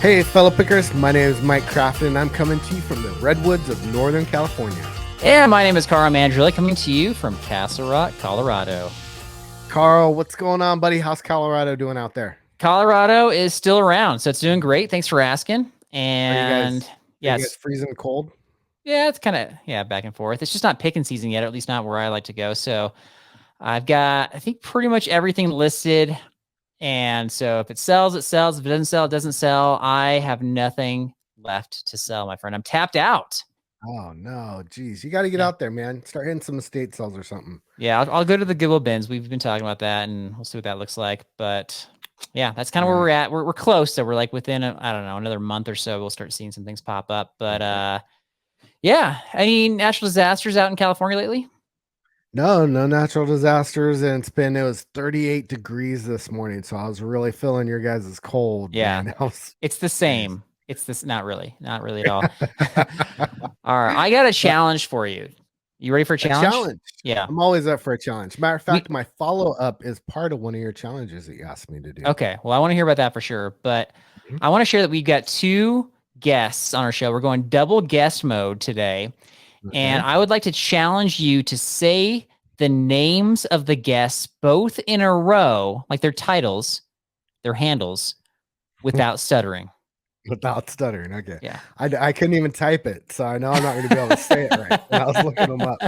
Hey, fellow pickers, my name is Mike Crafton, and I'm coming to you from the Redwoods of Northern California. And my name is Carl Mandrelli, coming to you from Castle Rock, Colorado. Carl, what's going on, buddy? How's Colorado doing out there? Colorado is still around, so it's doing great. Thanks for asking. And Are yeah, you guys freezing cold? it's kind of back and forth. It's just not picking season yet, or at least not where I like to go. So I've got, I think, pretty much everything listed. And so if it sells, it sells. If it doesn't sell, it doesn't sell. I have nothing left to sell, my friend. I'm tapped out. Oh, no. Geez, you got to get out there, man. Start hitting some estate sales or something. Yeah, I'll go to the Goodwill bins. We've been talking about that, and we'll see what that looks like. But yeah, that's kind of where we're at. We're close. So we're like within, I don't know, another month or so, we'll start seeing some things pop up. But yeah, any natural disasters out in California lately? No natural disasters. And it was 38 degrees this morning. So I was really feeling your guys' cold. Yeah, Man. it's the same. It's this, not really at all. All right, I got a challenge for you. You ready for a challenge? A challenge? Yeah. I'm always up for a challenge. Matter of fact, my follow-up is part of one of your challenges that you asked me to do. Okay. Well, I want to hear about that for sure. But I want to share that we've got two guests on our show. We're going double guest mode today. Okay. And I would like to challenge you to say the names of the guests both in a row, like their titles, their handles, without stuttering. Without stuttering. Okay. Yeah. I couldn't even type it, so I know I'm not going to be able to say it right. I was looking them up.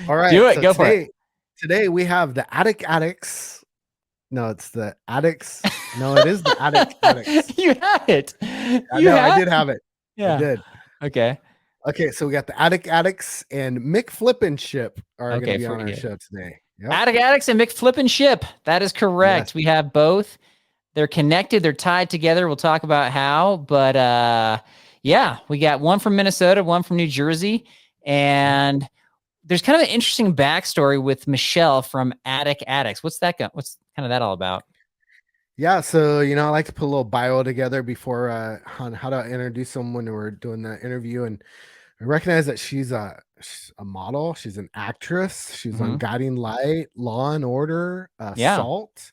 All right. Do it. So go for it. Today we have the Addicts. No, it's the Addicts. No, it is the Addicts. You had it. I did have it. Yeah. I did. Okay. So we got the Addicts and McFlipnShip are going to be on our show today. Yep. Addicts and McFlipnShip. That is correct. Yes. We have both. They're connected. They're tied together. We'll talk about how, but yeah, we got one from Minnesota, one from New Jersey, and there's kind of an interesting backstory with Michelle from Addicts. What's kind of that all about? Yeah, so I like to put a little bio together before on how to introduce them when we're doing the interview, and I recognize that she's a model. She's an actress. She's on Guiding Light, Law and Order, Salt.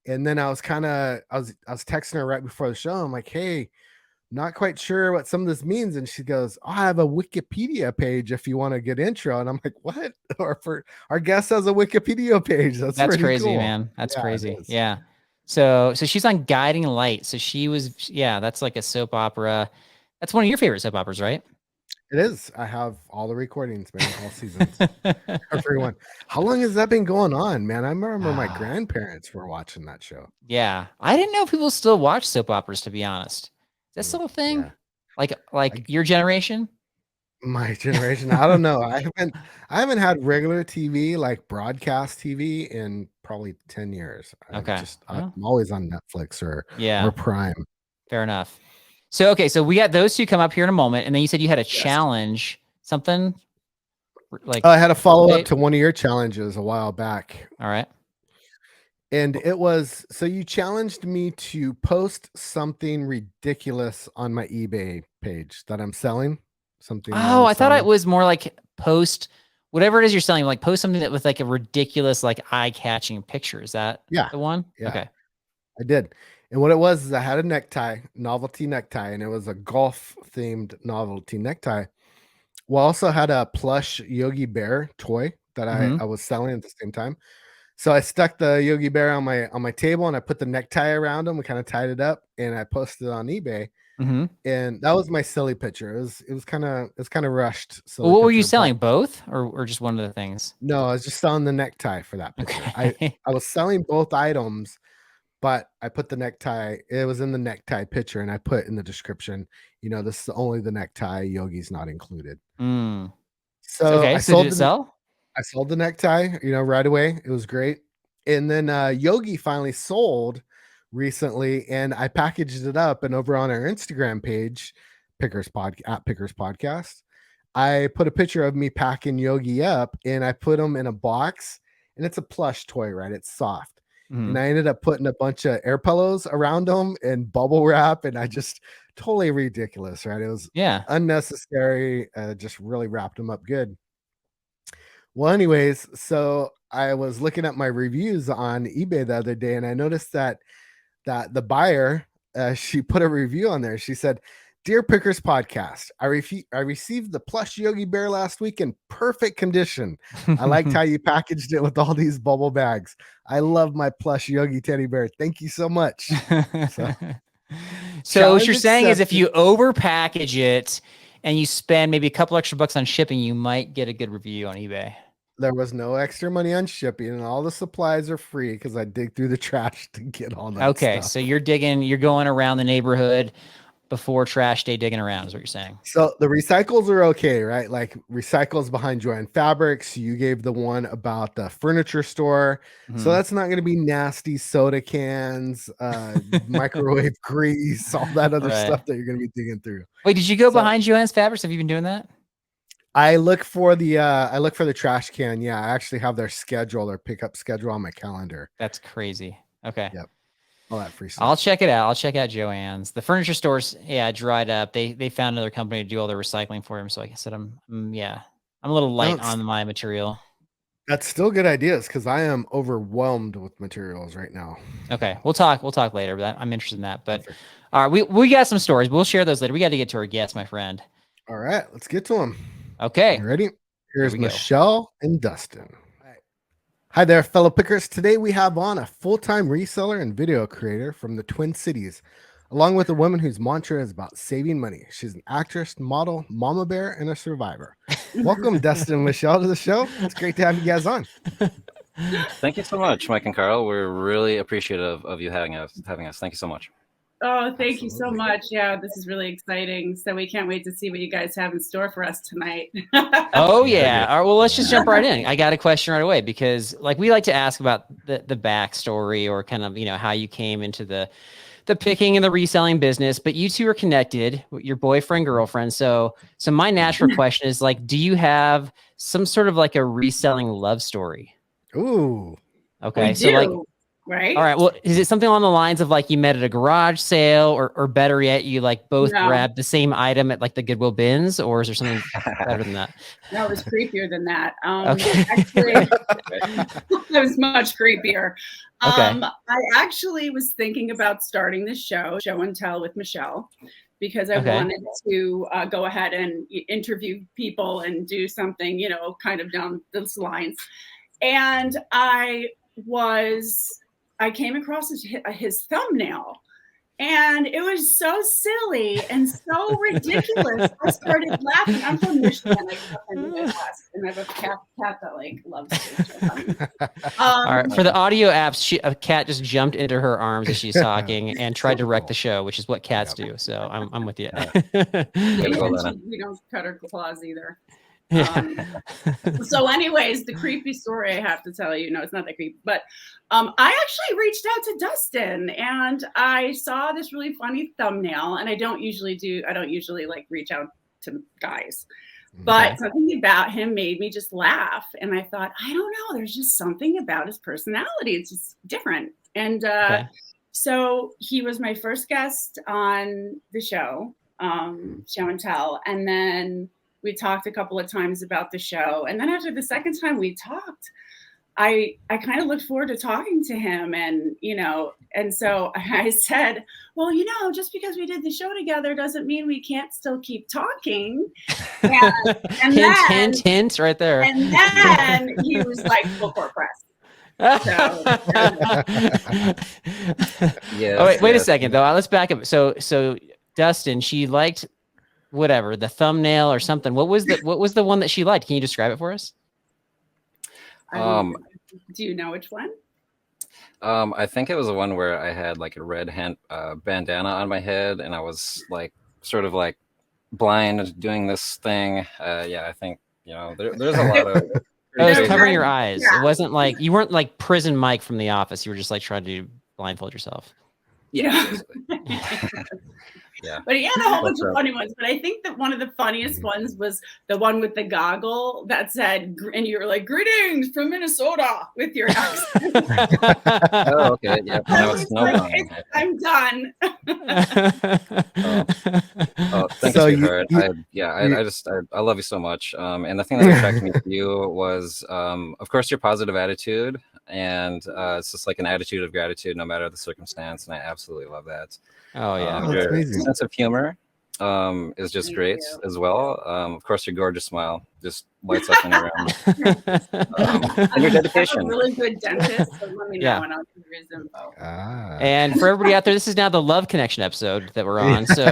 And then I was texting her right before the show. I'm like, hey, not quite sure what some of this means. And she goes, oh, I have a Wikipedia page if you want a good intro. And I'm like, what? Or for our guest has a Wikipedia page. That's crazy, cool. Man. That's crazy. Yeah. So she's on Guiding Light. So she was, that's like a soap opera. That's one of your favorite soap operas, right? It is. I have all the recordings, man, all seasons. Everyone. How long has that been going on, man? I remember my grandparents were watching that show. Yeah. I didn't know people still watch soap operas, to be honest. Is that still a thing? Yeah. Like your generation? My generation? I don't know. I haven't had regular TV, like broadcast TV, in probably 10 years. Okay. I'm always on Netflix or Prime. Fair enough. So, so we got those two come up here in a moment. And then you said you had a challenge, something like I had a follow-up to one of your challenges a while back. All right. And it was, so you challenged me to post something ridiculous on my eBay page that I'm selling. Something. Oh, I thought it was more like post whatever it is you're selling, like post something that with like a ridiculous, like eye-catching picture. Is that the one? Yeah. Okay. I did. And what it was is I had a novelty necktie, and it was a golf themed novelty necktie. We also had a plush Yogi Bear toy that I was selling at the same time. So I stuck the Yogi Bear on my table, and I put the necktie around him. We kind of tied it up, and I posted it on eBay. And that was my silly picture. It was kind of rushed. So what were you selling? Both or just one of the things? No, I was just selling the necktie for that picture. Okay. I was selling both items. But I put the necktie, it was in the necktie picture, and I put in the description, this is only the necktie, Yogi's not included. So did it sell? I sold the necktie, right away. It was great. And then Yogi finally sold recently, and I packaged it up, and over on our Instagram page, Pickers Podcast, I put a picture of me packing Yogi up, and I put him in a box, and it's a plush toy, right? It's soft. And I ended up putting a bunch of air pillows around them and bubble wrap, and I just totally ridiculous, right? It was unnecessary. Just really wrapped them up good. Well, anyways, so I was looking at my reviews on eBay the other day, and I noticed that the buyer she put a review on there. She said, "Dear Pickers Podcast, I received the plush Yogi Bear last week in perfect condition. I liked how you packaged it with all these bubble bags. I love my plush Yogi teddy bear. Thank you so much." So what you're saying is if you over package it and you spend maybe a couple extra bucks on shipping, you might get a good review on eBay. There was no extra money on shipping, and all the supplies are free because I dig through the trash to get all that stuff. So you're going around the neighborhood before trash day digging around is what you're saying. So the recycles are okay, right? Like recycles behind Joanne Fabrics. You gave the one about the furniture store. So that's not going to be nasty soda cans, microwave grease, all that other stuff that you're going to be digging through. Wait, did you go behind Joanne's Fabrics? Have you been doing that? I look for the trash can. Yeah, I actually have their pickup schedule on my calendar. That's crazy. Okay. Yep. All that free stuff. I'll check it out. I'll check out Joanne's. The furniture stores, dried up. They found another company to do all the recycling for them. So like I said, I'm a little light on my material. That's still good ideas because I am overwhelmed with materials right now. Okay, we'll talk later. But I'm interested in that. But all right, we got some stories. We'll share those later. We got to get to our guests, my friend. All right, let's get to them. Okay. You ready? Here's Michelle and Dustin. Hi there, fellow pickers. Today we have on a full-time reseller and video creator from the Twin Cities, along with a woman whose mantra is about saving money. She's an actress, model, mama bear, and a survivor. Welcome, Dustin and Michelle, to the show. It's great to have you guys on. Thank you so much, Mike and Carl. We're really appreciative of you having us. Thank you so much. Oh, thank you so much. Yeah, this is really exciting. So we can't wait to see what you guys have in store for us tonight. Oh, yeah. All right, well, let's just jump right in. I got a question right away because we like to ask about the backstory or kind of, how you came into the picking and the reselling business, but you two are connected, your boyfriend, girlfriend. So my natural question is do you have some sort of a reselling love story? Ooh. Okay. We do. Right. All right. Well, is it something along the lines of you met at a garage sale or better yet, you both grabbed the same item at the Goodwill bins, or is there something better than that? No, it was creepier than that. Okay. Actually, it was much creepier. I actually was thinking about starting this show and tell with Michelle, because I wanted to go ahead and interview people and do something, kind of down those lines. And I came across his thumbnail, and it was so silly and so ridiculous. I started laughing. I'm from Michigan. I grew up in the Midwest, and I have a cat that loves to. All right. For the audio apps, a cat just jumped into her arms as she's talking and tried to wreck the show, which is what cats do. So I'm with you. We don't cut her claws either. So anyways, the creepy story I have to tell you, no, it's not that creepy, but I actually reached out to Dustin, and I saw this really funny thumbnail, and I don't usually reach out to guys, but something about him made me just laugh. And I thought, I don't know, there's just something about his personality. It's just different. And so he was my first guest on the show and tell. And then we talked a couple of times about the show. And then after the second time we talked, I kind of looked forward to talking to him. And, and so I said, well, just because we did the show together doesn't mean we can't still keep talking. And hint right there. And then he was like, full court press. Wait a second though. Let's back up. So Dustin, she liked whatever, the thumbnail or something. What was the one that she liked? Can you describe it for us? Do you know which one? I think it was the one where I had a red bandana on my head, and I was sort of blind doing this thing. I think there's a lot of. It was covering your eyes. Yeah. It wasn't you weren't prison Mike from The Office. You were just trying to blindfold yourself. Yeah. Yeah. But he had a whole bunch of funny ones. But I think that one of the funniest ones was the one with the goggle that said, and you were like, "Greetings from Minnesota" with your accent. Oh, okay. Yeah. I'm done. Thanks, sweetheart. I love you so much. And the thing that attracted me to you was, of course, your positive attitude and it's just like an attitude of gratitude no matter the circumstance, and I absolutely love that. Oh yeah. That's Your amazing. sense of humor is just Thank great you. as well. Of course, your gorgeous smile just lights up any room. And your I have a dedication. really good dentist, so let me know Yeah. and I'll give you his info. And for everybody out there, this is now the Love Connection episode that we're on. So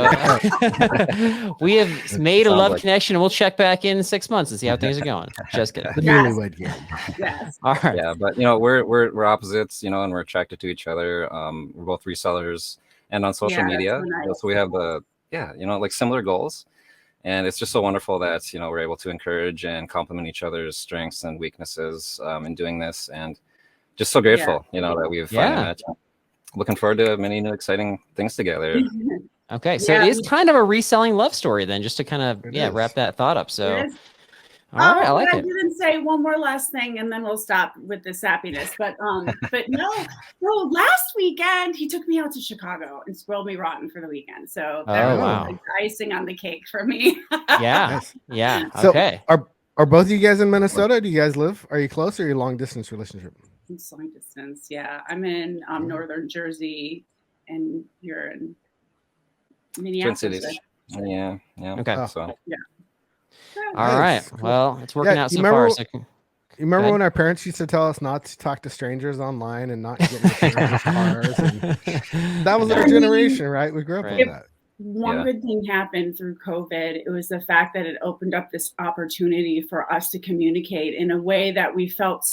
we have made a Sounds love like- connection, and we'll check back in 6 months and see how things are going. Just kidding. The Yes. newlywed game. Yes. All right. Yeah, but you know, we're opposites, you know, and we're attracted to each other. We're both resellers and on social Yeah, that's media. so nice. So we have like similar goals. And it's just so wonderful that, you know, we're able to encourage and complement each other's strengths and weaknesses in doing this. And just so grateful, you know, that we've finally met. Looking forward to many new exciting things together. Okay, so Yeah. it is kind of a reselling love story then, just to kind of It is. wrap that thought up. So, It is. all right, I like I it. didn't say one more last thing, and then we'll stop with the sappiness. But no. Last weekend he took me out to Chicago and spoiled me rotten for the weekend. So that Oh, was wow. like the icing on the cake for me. Yeah, Nice. yeah. So Okay. are both of you guys in Minnesota? Do you guys live? Are you close or are you long distance relationship? It's long distance. Yeah, I'm in northern Jersey, and you're in Twin Minneapolis. Cities. right? Yeah. Okay. Oh. So All right. Nice. Cool. Well, it's working Yeah, out you so remember- far. So, You remember ahead. when our parents used to tell us not to talk to strangers online and not get in strangers' cars? And that was our generation, right? We grew up Right. with that. One Yeah. good thing happened through COVID. It was the fact that it opened up this opportunity for us to communicate in a way that we felt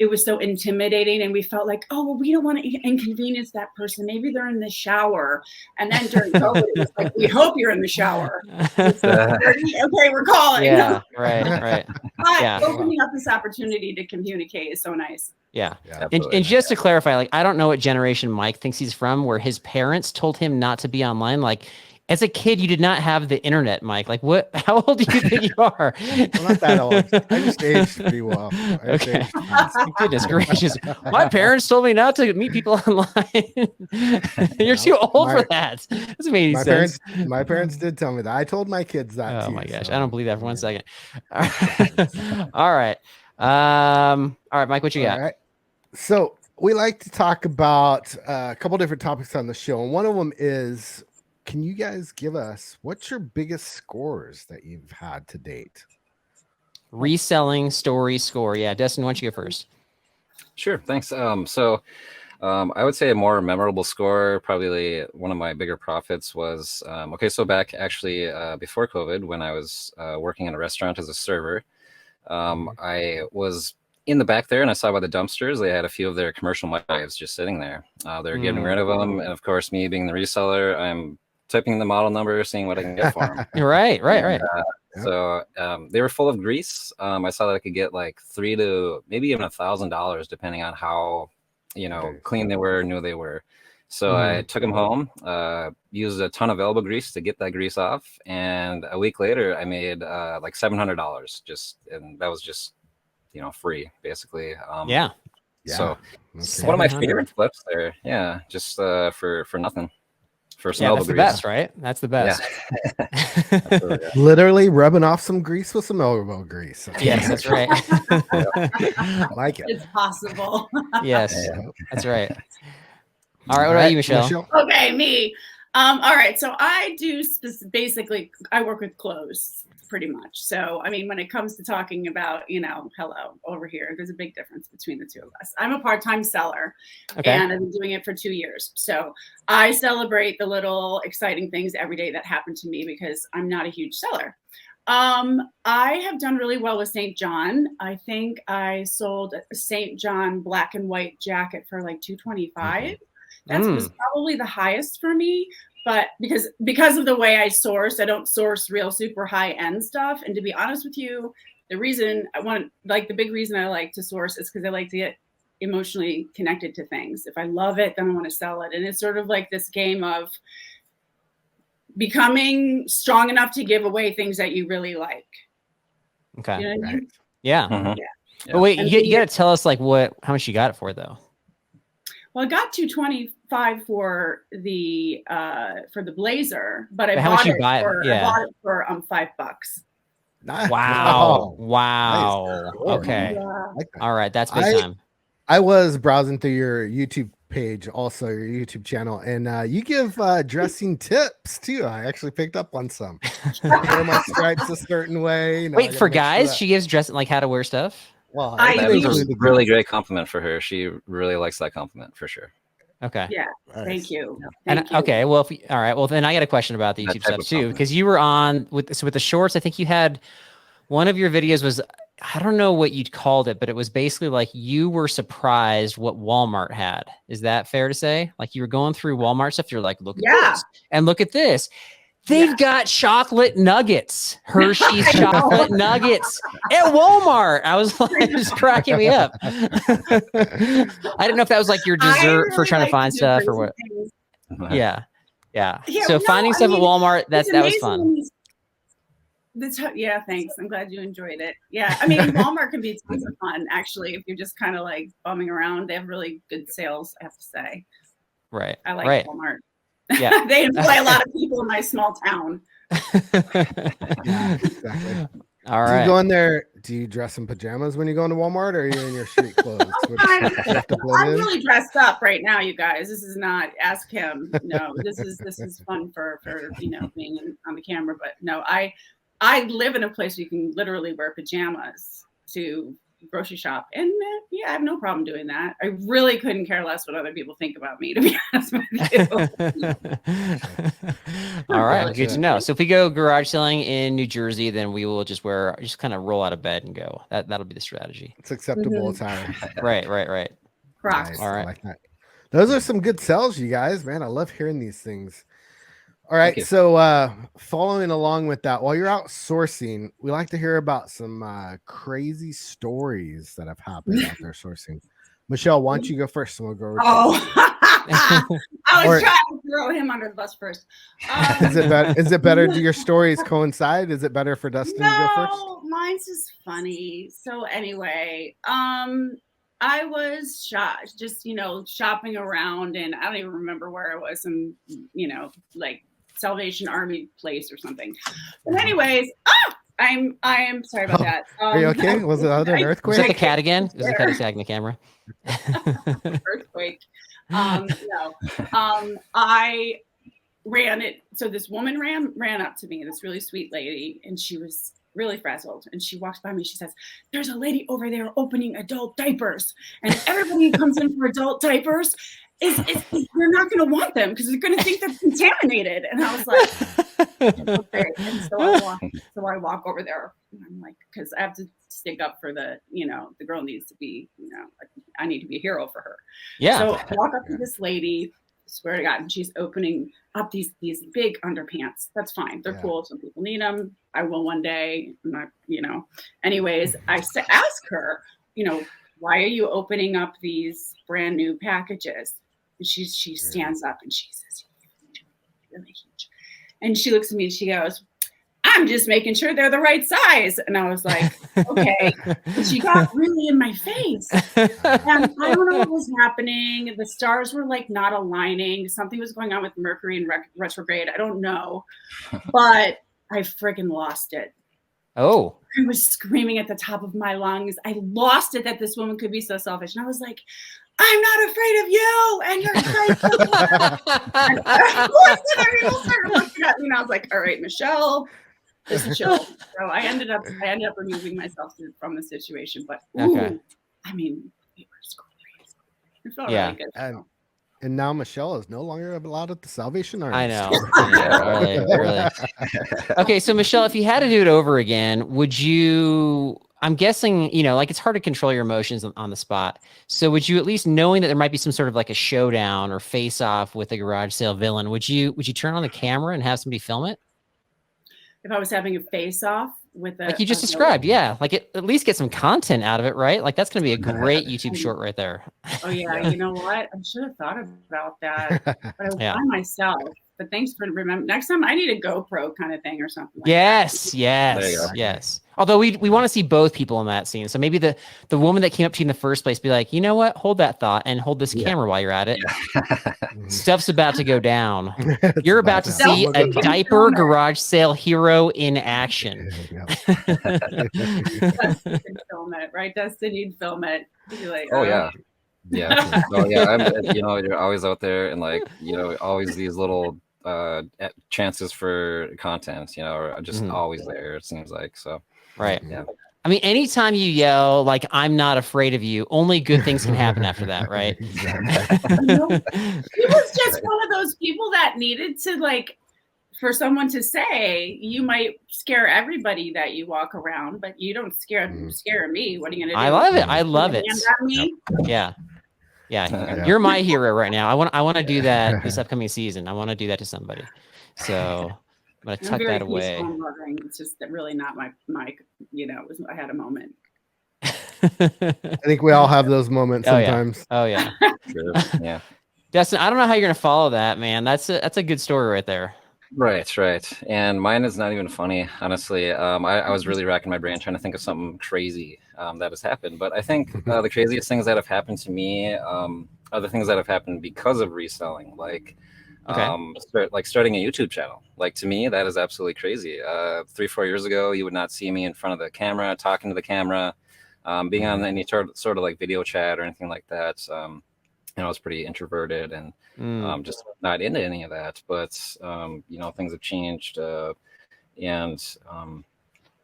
it was so intimidating, and we felt like, oh, well, we don't want to inconvenience that person. Maybe they're in the shower. And then during COVID, it was like, we hope you're in the shower. Okay, we're calling. Yeah, right. But Yeah. opening up this opportunity to communicate is so nice. Yeah. Yeah. absolutely. And just to clarify, like, I don't know what generation Mike thinks he's from, where his parents told him not to be online. Like, as a kid, you did not have the internet, Mike. Like, what? How old do you think you are? Well, not that old. I just aged pretty well. I just Okay. aged fast. Goodness gracious. My parents told me not to meet people online. You're too old for that. Doesn't make any sense. My parents did tell me that. I told my kids that Oh too. my gosh. so- I don't believe that for 1 second. All right. All right, Mike, what you got? All right. So we like to talk about a couple different topics on the show, and one of them is, can you guys give us what's your biggest scores that you've had to date? Reselling story score. Yeah, Dustin, why don't you go first? Sure, thanks. I would say a more memorable score, probably one of my bigger profits was, so back actually before COVID, when I was working in a restaurant as a server, I was in the back there and I saw by the dumpsters, they had a few of their commercial knives just sitting there. They were getting rid of them. And of course, me being the reseller, I'm typing the model number, seeing what I can get for them. Right. So they were full of grease. I saw that I could get like $3,000 to maybe even $1,000, depending on how, clean they were, new they were. So I took them home, used a ton of elbow grease to get that grease off. And a week later, I made like $700 and that was just, free basically. Yeah. So Okay. one of my 700. favorite flips there. Yeah. Just for nothing. For some Yeah, elbow that's the grease. best, right? That's the best. Absolutely, yeah. Literally rubbing off some grease with some elbow grease. Yes, that's right. I like it. It's possible. Yes, Yeah. that's right. All right, what about you, Michelle? Okay, me. All right. So I do basically, I work with clothes pretty much. So, I mean, when it comes to talking about, hello over here, there's a big difference between the two of us. I'm a part-time seller and I've been doing it for 2 years. So I celebrate the little exciting things every day that happen to me because I'm not a huge seller. I have done really well with St. John. I think I sold a St. John black and white jacket for like $225. That was probably the highest for me, but because of the way I source, I don't source real super high end stuff. And to be honest with you, the big reason I like to source is because I like to get emotionally connected to things. If I love it, then I want to sell it. And it's sort of like this game of becoming strong enough to give away things that you really like. Okay. You know what I mean? Yeah. Mhm. Yeah. But wait, you got to tell us like how much you got it for though. Well, I got $225 for the blazer, but I But how bought much you it buy it? for Yeah. I bought it for $5. Nice. Wow. Oh, Wow. nice. Cool. Okay. Yeah. Like that. All right. That's big I- time. I was browsing through your YouTube page, also your YouTube channel, and you give dressing tips too. I actually picked up on some. Wear my stripes a certain way. You know, I Wait, gotta for make sure guys, that- she gives dress like how to wear stuff. well, I That they was usually- include a the really girls. great compliment for her. She really likes that compliment for sure. Okay. Yeah. Nice. Thank you. And Thank you. okay, well, all right. Well, then I got a question about the That YouTube type stuff of too, compliment. because you were on with the shorts. I think you had one of your videos was, I don't know what you'd called it, but it was basically like you were surprised what Walmart had. Is that fair to say? Like you were going through Walmart stuff. You're like, look at Yeah. this and look at this. They've got chocolate nuggets, Hershey's chocolate nuggets at Walmart. I was like, just cracking me up. I didn't know if that was like your dessert for really trying like to find do stuff or crazy what. things. Yeah. Yeah, So no, finding I stuff mean, at Walmart, that it's was amazing fun. when yeah, thanks. I'm glad you enjoyed it. Yeah, I mean, Walmart can be tons of fun, actually, if you're just kind of like bumming around. They have really good sales, I have to say. Right. I like right. Walmart. Yeah. They employ a lot of people in my small town. Yeah, exactly. All Do you right. go in there? Do you dress in pajamas when you go into Walmart, or are you in your street clothes? You have to blend I'm in? really dressed up right now, you guys. This is not ask him. No, this is fun for being on the camera. But no, I live in a place where you can literally wear pajamas to grocery shop, and yeah, I have no problem doing that. I really couldn't care less what other people think about me, to be honest with you. All right, good to know. So if we go garage selling in New Jersey, then we will just kind of roll out of bed and go. That'll be the strategy. It's acceptable attire. Right. Crocs. Nice. All right. I like that. Those are some good sells, you guys. Man, I love hearing these things. All Thank right, you. so following along with that, while you're out sourcing, we like to hear about some crazy stories that have happened out there sourcing. Michelle, why don't you go first, and we'll go over to Oh, I was Or- trying to throw him under the bus first. Is it better? Do your stories coincide? Is it better for Dustin to go first? No, mine's just funny. So anyway, I was just shopping around, and I don't even remember where I was, in like Salvation Army place or something. But anyways, I am sorry about that. Are you okay? Was it an Was that earthquake? the cat again? Was the cat attacking the camera? Earthquake. No. I ran it. So this woman ran up to me, this really sweet lady, and she was really frazzled. And she walks by me. She says, "There's a lady over there opening adult diapers, and everybody who comes in for adult diapers you're not going to want them because they're going to think they're contaminated." And I was like, okay. And so I walk over there, and I'm like, because I have to stick up for the girl needs to be, I need to be a hero for her. Yeah. So I walk up to this lady, swear to God, and she's opening up these big underpants. That's fine. They're cool. Some people need them. I will one day. I'm not, Anyways, I ask her, why are you opening up these brand new packages? And she stands up and she says, really huge. And she looks at me and she goes, "I'm just making sure they're the right size." And I was like, okay. And she got really in my face. And I don't know what was happening. The stars were like not aligning. Something was going on with Mercury in retrograde. I don't know. But I freaking lost it. Oh. I was screaming at the top of my lungs. I lost it that this woman could be so selfish. And I was like, "I'm not afraid of you, and you're afraid of me." And of course, people started looking at me, and I was like, "All right, Michelle, just chill." So I ended up removing myself from the situation. But Okay. I mean, it was crazy. It felt Yeah. really good. And now Michelle is no longer allowed at the Salvation Army. I know. store. Yeah, really. Okay, so Michelle, if you had to do it over again, would you? I'm guessing, like it's hard to control your emotions on the spot. So would you, at least knowing that there might be some sort of like a showdown or face off with a garage sale villain, would you turn on the camera and have somebody film it? If I was having a face off with Like you just described, yeah. Like at least get some content out of it, right? Like that's going to be a great YouTube short right there. Oh yeah, you know what? I should have thought about that, but I was by myself. But thanks for remembering. Next time, I need a GoPro kind of thing or something. Like Yes. There you go. Yes. Although we want to see both people in that scene. So maybe the woman that came up to you in the first place be like, "You know what? Hold that thought and hold this camera while you're at it. Stuff's about to go down. You're about to see a diaper garage sale hero in action." Dustin could film it, right? Dustin, you'd film it. You'd be like, Oh yeah. Yeah. So yeah, you're always out there, and like, always these little chances for content, are just always there, it seems like. So Right. yeah. I mean, anytime you yell like "I'm not afraid of you," only good things can happen after that, right? Exactly. He was just one of those people that needed to, like, for someone to say, you might scare everybody that you walk around, but you don't scare me. What are you gonna do? I love it. I love it. Me? Yeah. You're my hero right now. I want to do that this upcoming season. I want to do that to somebody. So I'm gonna tuck that away. And loving. It's just really not my I had a moment. I think we all have those moments sometimes. Oh yeah. True. Yeah. Dustin, I don't know how you're gonna follow that, man. That's a good story right there. Right. And mine is not even funny, honestly. I was really racking my brain trying to think of something crazy that has happened. But I think the craziest things that have happened to me are the things that have happened because of reselling. Like, starting a YouTube channel. Like, to me, that is absolutely crazy. 3-4 years ago, you would not see me in front of the camera, talking to the camera, being on any sort of like video chat or anything like that. I was pretty introverted and just not into any of that. But things have changed, and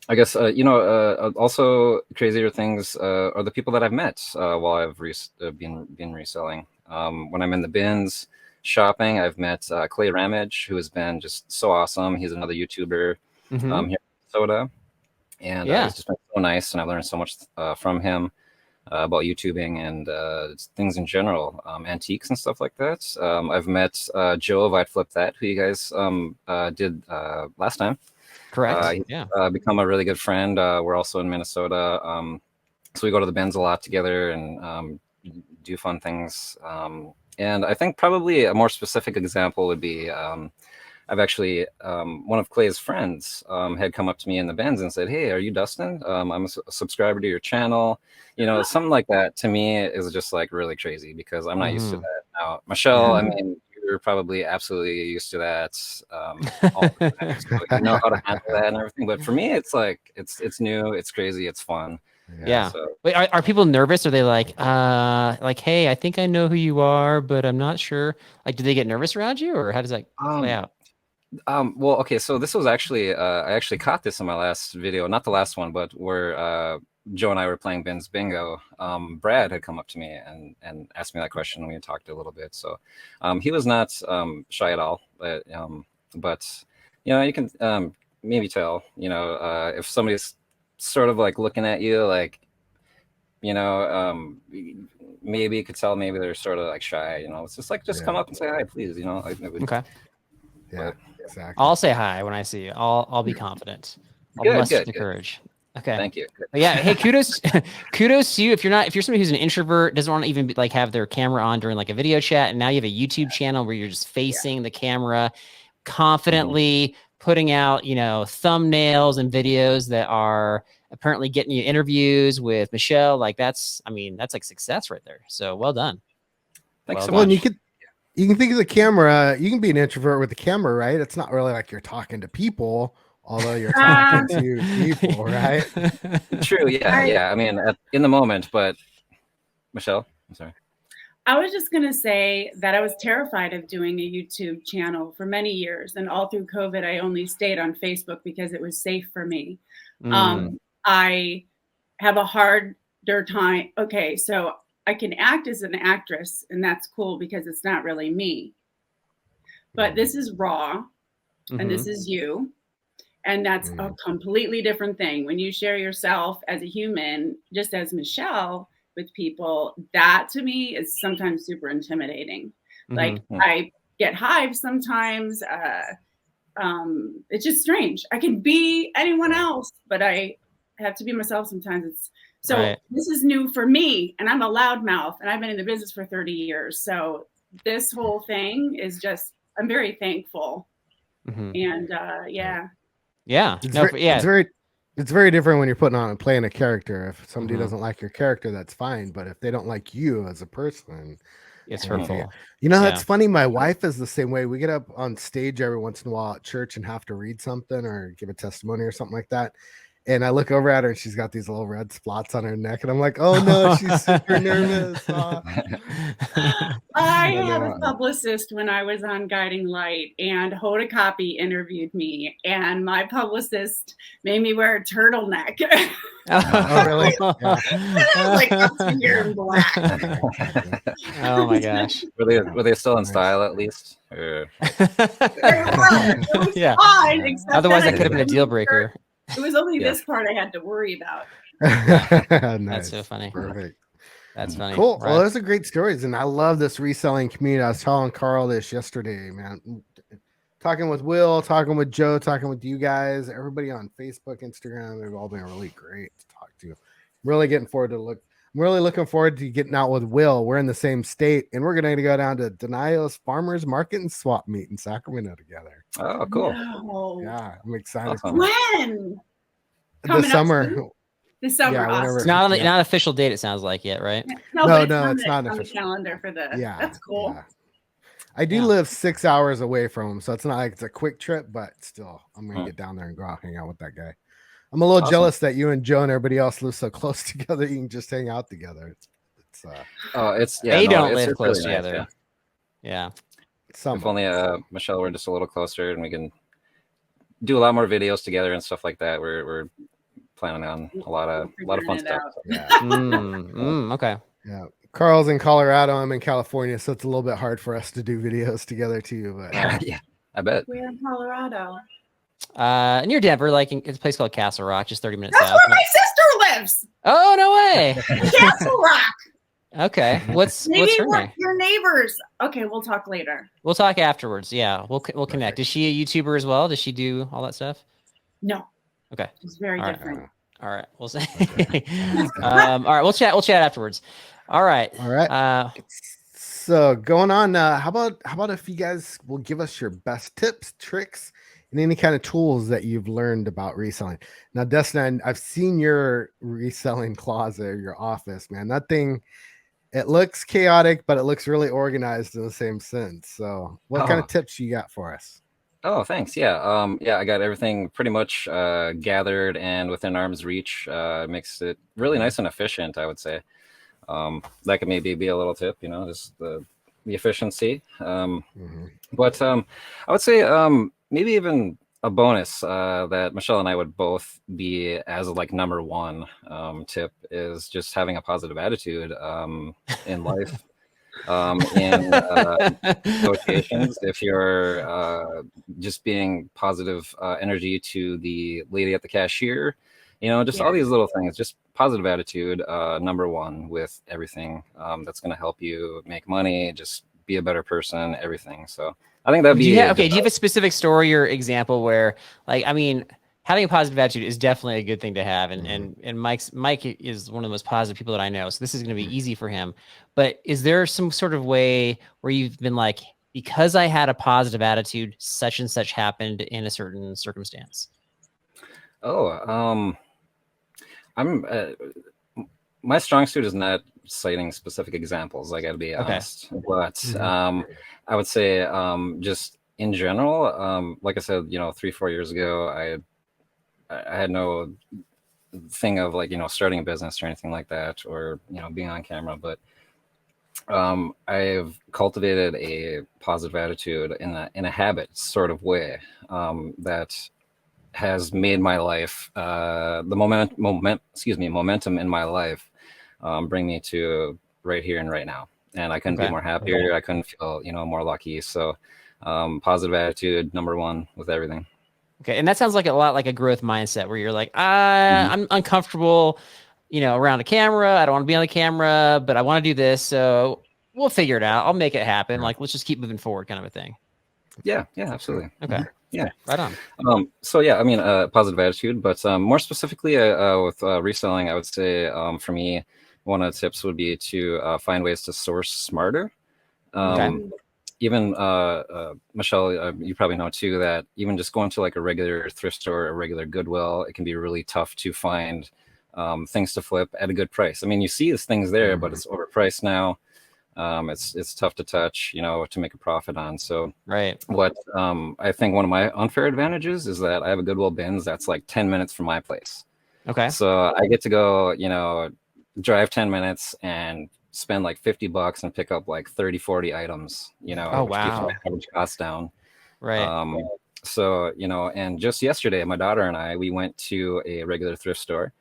I guess also crazier things are the people that I've met while I've been reselling. When I'm in the bins shopping, I've met Clay Ramage, who has been just so awesome. He's another YouTuber here in Minnesota, and he's just been so nice, and I've learned so much from him. About YouTubing and things in general, antiques and stuff like that. I've met Joe of I'd Flip That, who you guys did last time. Correct. Become a really good friend. We're also in Minnesota, so we go to the bins a lot together and do fun things. And I think probably a more specific example would be I've actually, one of Clay's friends had come up to me in the bins and said, "Hey, are you Dustin? I'm a subscriber to your channel." Something like that to me is just like really crazy because I'm not used to that. Now, Michelle, I mean, you're probably absolutely used to that. All the time. So you know how to handle that and everything. But for me, it's like, it's new, it's crazy, it's fun. Yeah. So. Wait, are people nervous? Are they like, hey, I think I know who you are, but I'm not sure. Like, do they get nervous around you, or how does that play out? Well, okay, so this was actually I actually caught this in my last video, not the last one, but where Joe and I were playing Ben's Bingo. Brad had come up to me and asked me that question, and we talked a little bit. So he was not shy at all, but you can maybe tell, if somebody's sort of like looking at you, like, maybe you could tell maybe they're sort of like shy. It's just like, come up and say hi, please. Okay. Yeah. Exactly. I'll say hi when I see you. I'll be confident. I'll muster the courage. Okay. Thank you. Yeah. Hey, kudos to you. If you're somebody who's an introvert, doesn't want to even like have their camera on during like a video chat, and now you have a YouTube channel where you're just facing the camera, confidently putting out, thumbnails and videos that are apparently getting you interviews with Michelle. Like that's like success right there. So well done. Thanks so much. Well, you can think of the camera. You can be an introvert with the camera, right? It's not really like you're talking to people, although you're talking to people, right? True. Yeah. I mean, in the moment, but Michelle, I'm sorry. I was just going to say that I was terrified of doing a YouTube channel for many years. And all through COVID, I only stayed on Facebook because it was safe for me. I have a harder time. Okay, so I can act as an actress, and that's cool because it's not really me. But this is raw, and this is you. And that's a completely different thing. When you share yourself as a human, just as Michelle, with people, that to me is sometimes super intimidating. Like I get hives sometimes. It's just strange. I can be anyone else, but I have to be myself sometimes. This is new for me, and I'm a loudmouth, and I've been in the business for 30 years. So this whole thing is just, I'm very thankful. And it's very different when you're putting on and playing a character. If somebody doesn't like your character, that's fine. But if they don't like you as a person, it's hurtful. That's funny. My wife is the same way. We get up on stage every once in a while at church and have to read something or give a testimony or something like that. And I look over at her and she's got these little red spots on her neck. And I'm like, oh no, she's super nervous. Oh. I had a publicist when I was on Guiding Light, and Hoda Copy interviewed me, and my publicist made me wear a turtleneck. Oh, really? Yeah. Like up to here in black. Oh my gosh. Were they still in style at least? Or... It was Yeah. fine, except Otherwise, that that could have been a deal breaker. It was only this part I had to worry about. Nice. That's so funny. Perfect. That's funny. Cool. Right. Well, those are great stories, and I love this reselling community. I was telling Carl this yesterday, man. Talking with Will, talking with Joe, talking with you guys, everybody on Facebook, Instagram, they've all been really great to talk to. I'm really looking forward to getting out with Will. We're in the same state, and we're going to go down to Denio's Farmers Market and Swap Meet in Sacramento together. Oh, cool. No. Yeah, I'm excited. Awesome. When? This summer. This summer. Yeah, Awesome. whenever- It's not on the not an official date, it sounds like yet, right? No, but it's not on the official. calendar for the. Yeah, That's cool. yeah. I do live 6 hours away from him, so it's not like it's a quick trip, but still, I'm gonna get down there and go out hang out with that guy. I'm a little jealous that you and Joe and everybody else live so close together. You can just hang out together. They don't live close really nice, together. Yeah. If only Michelle were just a little closer, and we can do a lot more videos together and stuff like that. We're planning on a lot of fun stuff. Yeah. Okay. Yeah. Carl's in Colorado. I'm in California, so it's a little bit hard for us to do videos together too. But Yeah, I bet. We're in Colorado. Near Denver, like it's a place called Castle Rock, just 30 minutes That's south. where my sister lives. Oh, no way. Castle Rock. Okay. What's Maybe her we're name? your neighbors. Okay, we'll talk later. We'll talk afterwards. Yeah, we'll connect. Is she a YouTuber as well? Does she do all that stuff? No. Okay. It's very All right. different. All right. We'll say. All right. We'll chat afterwards. All right. all right. So going on, how about if you guys will give us your best tips, tricks, and any kind of tools that you've learned about reselling. Now, Dustin, I've seen your reselling closet, your office, man. That thing, it looks chaotic, but it looks really organized in the same sense. So what kind of tips you got for us? Oh, thanks. Yeah. I got everything pretty much gathered and within arm's reach. Makes it really nice and efficient, I would say. That could maybe be a little tip, just the efficiency. But I would say maybe even a bonus that Michelle and I would both be as like number one tip is just having a positive attitude in life. In negotiations, if you're just being positive energy to the lady at the cashier, just all these little things, just positive attitude, number one with everything that's going to help you make money, just be a better person, everything. So I think that'd be do you have a specific story or example where, like, I mean, having a positive attitude is definitely a good thing to have, and Mike is one of the most positive people that I know, so this is going to be easy for him. But is there some sort of way where you've been like, because I had a positive attitude, such and such happened in a certain circumstance? I'm my strong suit is not citing specific examples. I got to be honest, but I would say just in general, like I said, 3-4 years ago, I had no thing of like starting a business or anything like that, or being on camera, but I've cultivated a positive attitude in a habit sort of way that has made my life the momentum in my life bring me to right here and right now, and I couldn't be more happier. I couldn't feel more lucky. So positive attitude number one with everything. Okay, and that sounds like a lot like a growth mindset where you're like, I'm uncomfortable, around a camera. I don't want to be on the camera, but I want to do this, so we'll figure it out. I'll make it happen. Like, let's just keep moving forward, kind of a thing. Yeah, absolutely. Okay. Yeah, right on. So yeah, I mean, positive attitude, but more specifically with reselling, I would say for me, one of the tips would be to find ways to source smarter. Even Michelle, you probably know too that even just going to like a regular thrift store, a regular Goodwill, it can be really tough to find things to flip at a good price. I mean, you see these things there, but it's overpriced now. It's tough to touch, to make a profit on. So what I think one of my unfair advantages is that I have a Goodwill bins that's like 10 minutes from my place. Okay. So I get to go, drive 10 minutes and spend like $50 and pick up like 30, 40 items, Oh, which keeps wow. my average cost down. Right. So, and just yesterday, my daughter and I, we went to a regular thrift store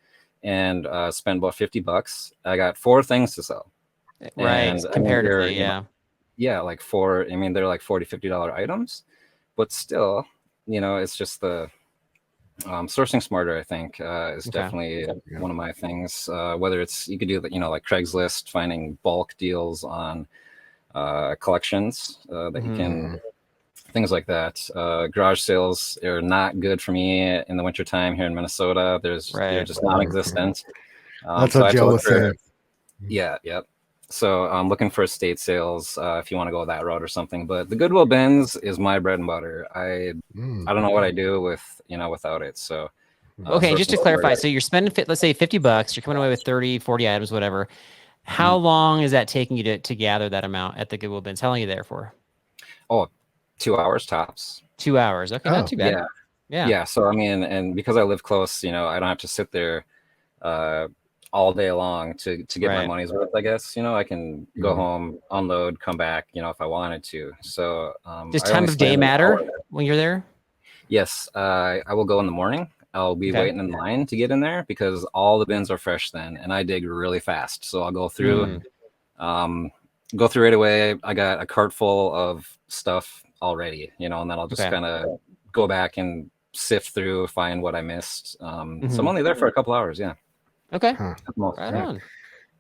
and spent about $50. I got 4 things to sell. Right. And Comparatively, yeah. Yeah, like 4, they're like $40, $50 items, but still, it's just the sourcing smarter, I think, is definitely one of my things. Whether it's, you could do that, like Craigslist, finding bulk deals on collections that you can, things like that. Garage sales are not good for me in the wintertime here in Minnesota. They're just non-existent. That's so what Joe was saying. Yeah, yep. So I'm looking for estate sales if you want to go that route or something. But the Goodwill bins is my bread and butter. I don't know what I do without it. So okay, just to clarify, so you're spending, let's say $50, you're coming away with 30, 40 items, whatever. How long is that taking you to gather that amount at the Goodwill bins? How long are you there for? Oh, 2 hours tops. 2 hours. Okay, not too bad. Yeah. So and because I live close, I don't have to sit there all day long to get my money's worth, I guess. I can go home, unload, come back, if I wanted to. So does time of day matter when you're there? Yes. I will go in the morning. I'll be waiting in line to get in there because all the bins are fresh then, and I dig really fast. So I'll go through right away. I got a cart full of stuff already, and then I'll just kind of go back and sift through, find what I missed. So I'm only there for a couple hours. Yeah. Okay. Right on.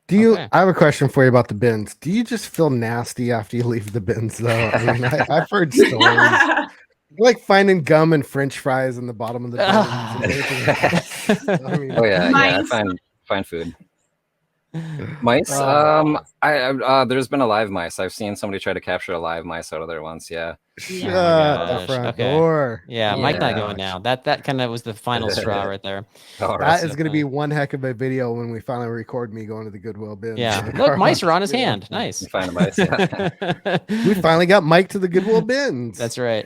I have a question for you about the bins. Do you just feel nasty after you leave the bins though? I mean, I've heard stories like finding gum and French fries in the bottom of the bins. Oh yeah, I find food. Mice. There's been a live mice. I've seen somebody try to capture a live mice out of there once. Yeah. Shut the front door. Yeah, Mike not going now. That kind of was the final straw right there. That is going to be one heck of a video when we finally record me going to the Goodwill bin. Yeah, look, mice are on his hand. Nice. You find a mice. We finally got Mike to the Goodwill bins. That's right.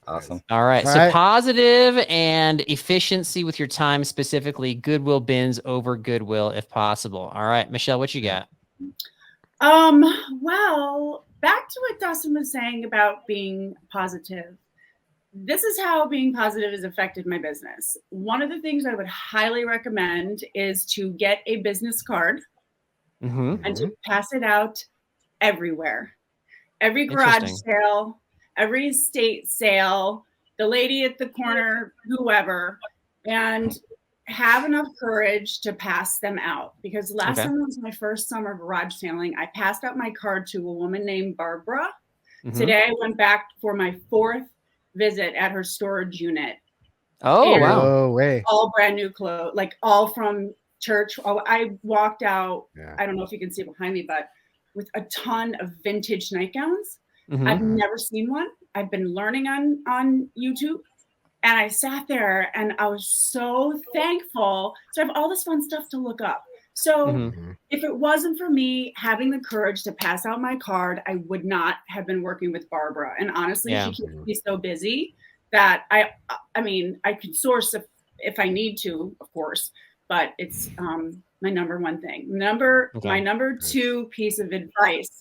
Awesome. All right. So positive and efficiency with your time, specifically Goodwill bins over Goodwill if possible. All right, Michelle, what you got? Well, back to what Dustin was saying about being positive. This is how being positive has affected my business. One of the things I would highly recommend is to get a business card and to pass it out everywhere. Every garage sale, every estate sale, the lady at the corner, whoever, and have enough courage to pass them out. Because last summer was my first summer garage sailing. I passed out my card to a woman named Barbara. Today I went back for my 4th visit at her storage unit. Oh, and wow. Oh, way. All brand new clothes, like all from church. I walked out, I don't know if you can see behind me, but with a ton of vintage nightgowns. I've never seen one. I've been learning on YouTube, and I sat there and I was so thankful. So I have all this fun stuff to look up. So if it wasn't for me having the courage to pass out my card, I would not have been working with Barbara. And honestly, she keeps me so busy that I mean, I could source if I need to, of course, but it's my number one thing. My number 2 piece of advice.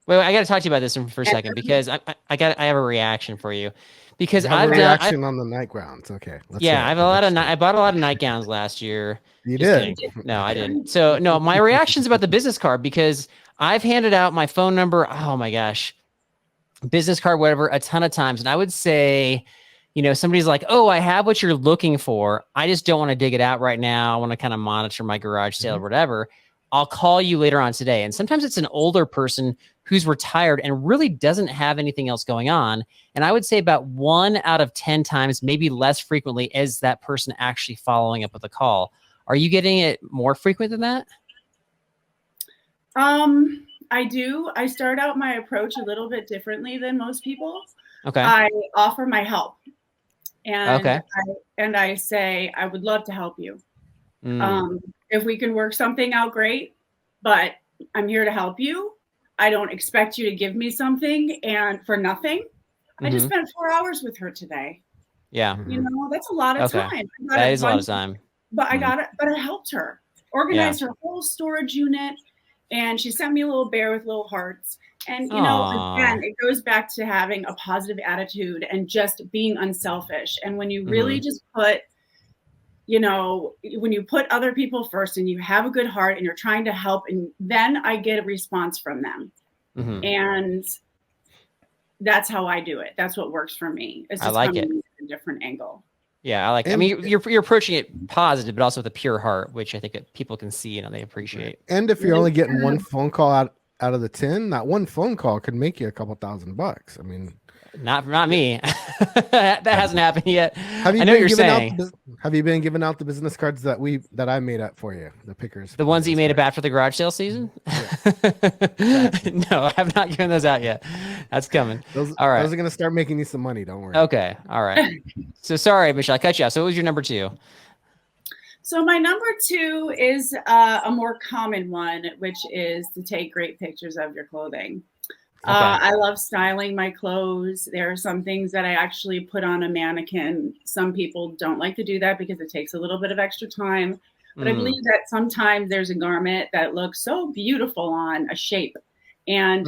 Wait, I got to talk to you about this for a second because I have a reaction for you because I've reaction on the nightgowns. Okay. I bought a lot of nightgowns last year. You did? Kidding. No, I didn't. So no, my reaction's about the business card because I've handed out my phone number. Oh my gosh, business card, whatever, a ton of times. And I would say, somebody's like, oh, I have what you're looking for. I just don't want to dig it out right now. I want to kind of monitor my garage sale or whatever. I'll call you later on today. And sometimes it's an older person who's retired and really doesn't have anything else going on. And I would say about 1 out of 10 times, maybe less frequently, is that person actually following up with a call. Are you getting it more frequent than that? I do. I start out my approach a little bit differently than most people. Okay. I offer my help. And I say, I would love to help you. If we can work something out, great. But I'm here to help you. I don't expect you to give me something and for nothing. I just spent 4 hours with her today. Yeah. That's a lot of time. That is a lot of time. but I got it. But I helped her organize her whole storage unit, and she sent me a little bear with little hearts. And you know, again, it goes back to having a positive attitude and just being unselfish. And when you really just put, you know, when you put other people first and you have a good heart and you're trying to help, and then I get a response from them. And that's how I do it. That's what works for me. It's just coming from a different angle. Yeah, I like it. I mean, you're approaching it positive, but also with a pure heart, which I think that people can see and they appreciate. And if you're only getting one phone call out of the 10, that one phone call could make you a couple $1,000. I mean, not me. That hasn't happened yet. Have you been giving out the business cards that I made up for you, the pickers? The ones that you made up after the garage sale season? Yeah. No, I have not given those out yet. That's coming. All right. Those are going to start making you some money. Don't worry. Okay. All right. So sorry, Michelle, I cut you off. So what was your number 2? So my number 2 is a more common one, which is to take great pictures of your clothing. Okay. I love styling my clothes. There are some things that I actually put on a mannequin. Some people don't like to do that because it takes a little bit of extra time. But I believe that sometimes there's a garment that looks so beautiful on a shape. And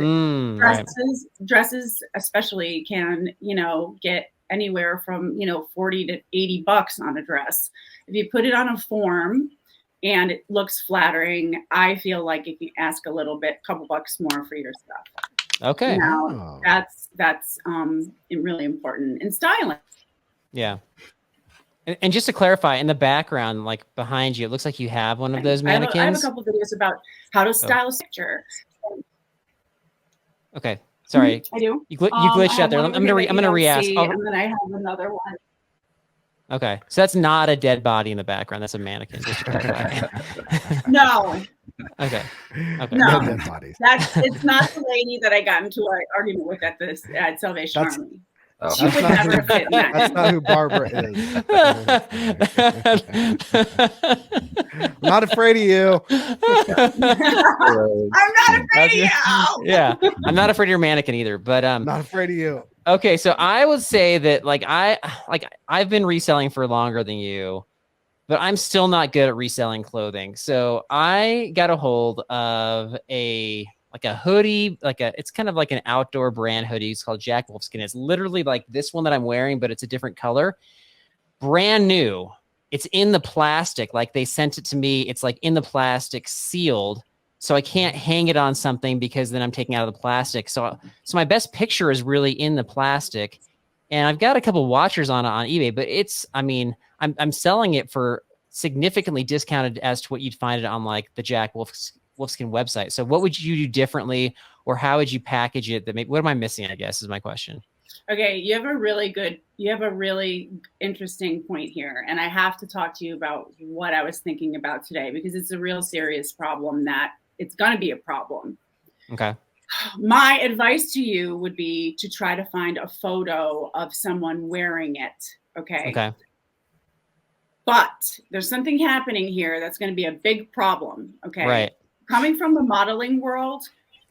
dresses especially can, you know, get anywhere from, you know, $40 to $80 on a dress. If you put it on a form and it looks flattering, I feel like if you ask a little bit, couple bucks more for your stuff. Okay. Now, that's really important in styling. Yeah. And just to clarify, in the background, like behind you, it looks like you have one of those mannequins. I have a couple videos about how to style a picture. Okay. Sorry. I do. You glitched out there. I'm gonna re-ask. And then I have another one. Okay. So that's not a dead body in the background. That's a mannequin. Just to clarify. No. Okay. No, it's not the lady that I got into an argument with at Salvation Army. She would never fit in that. That's not who Barbara is. I'm not afraid of you. I'm not afraid of you. Yeah, I'm not afraid of your mannequin either. But not afraid of you. Okay, so I would say that I've been reselling for longer than you, but I'm still not good at reselling clothing. So I got a hold of a hoodie, it's kind of like an outdoor brand hoodie. It's called Jack Wolfskin. It's literally like this one that I'm wearing, but it's a different color. Brand new. It's in the plastic. Like they sent it to me. It's like in the plastic, sealed. So I can't hang it on something because then I'm taking out of the plastic. So my best picture is really in the plastic. And I've got a couple watchers on eBay, but I'm selling it for significantly discounted as to what you'd find it on like the Jack Wolfskin website. So what would you do differently, or how would you package it? What am I missing, I guess, is my question. Okay. You have a really interesting point here. And I have to talk to you about what I was thinking about today, because it's a real serious problem that it's going to be a problem. Okay. My advice to you would be to try to find a photo of someone wearing it. Okay. But there's something happening here that's going to be a big problem. Okay. Right. Coming from the modeling world,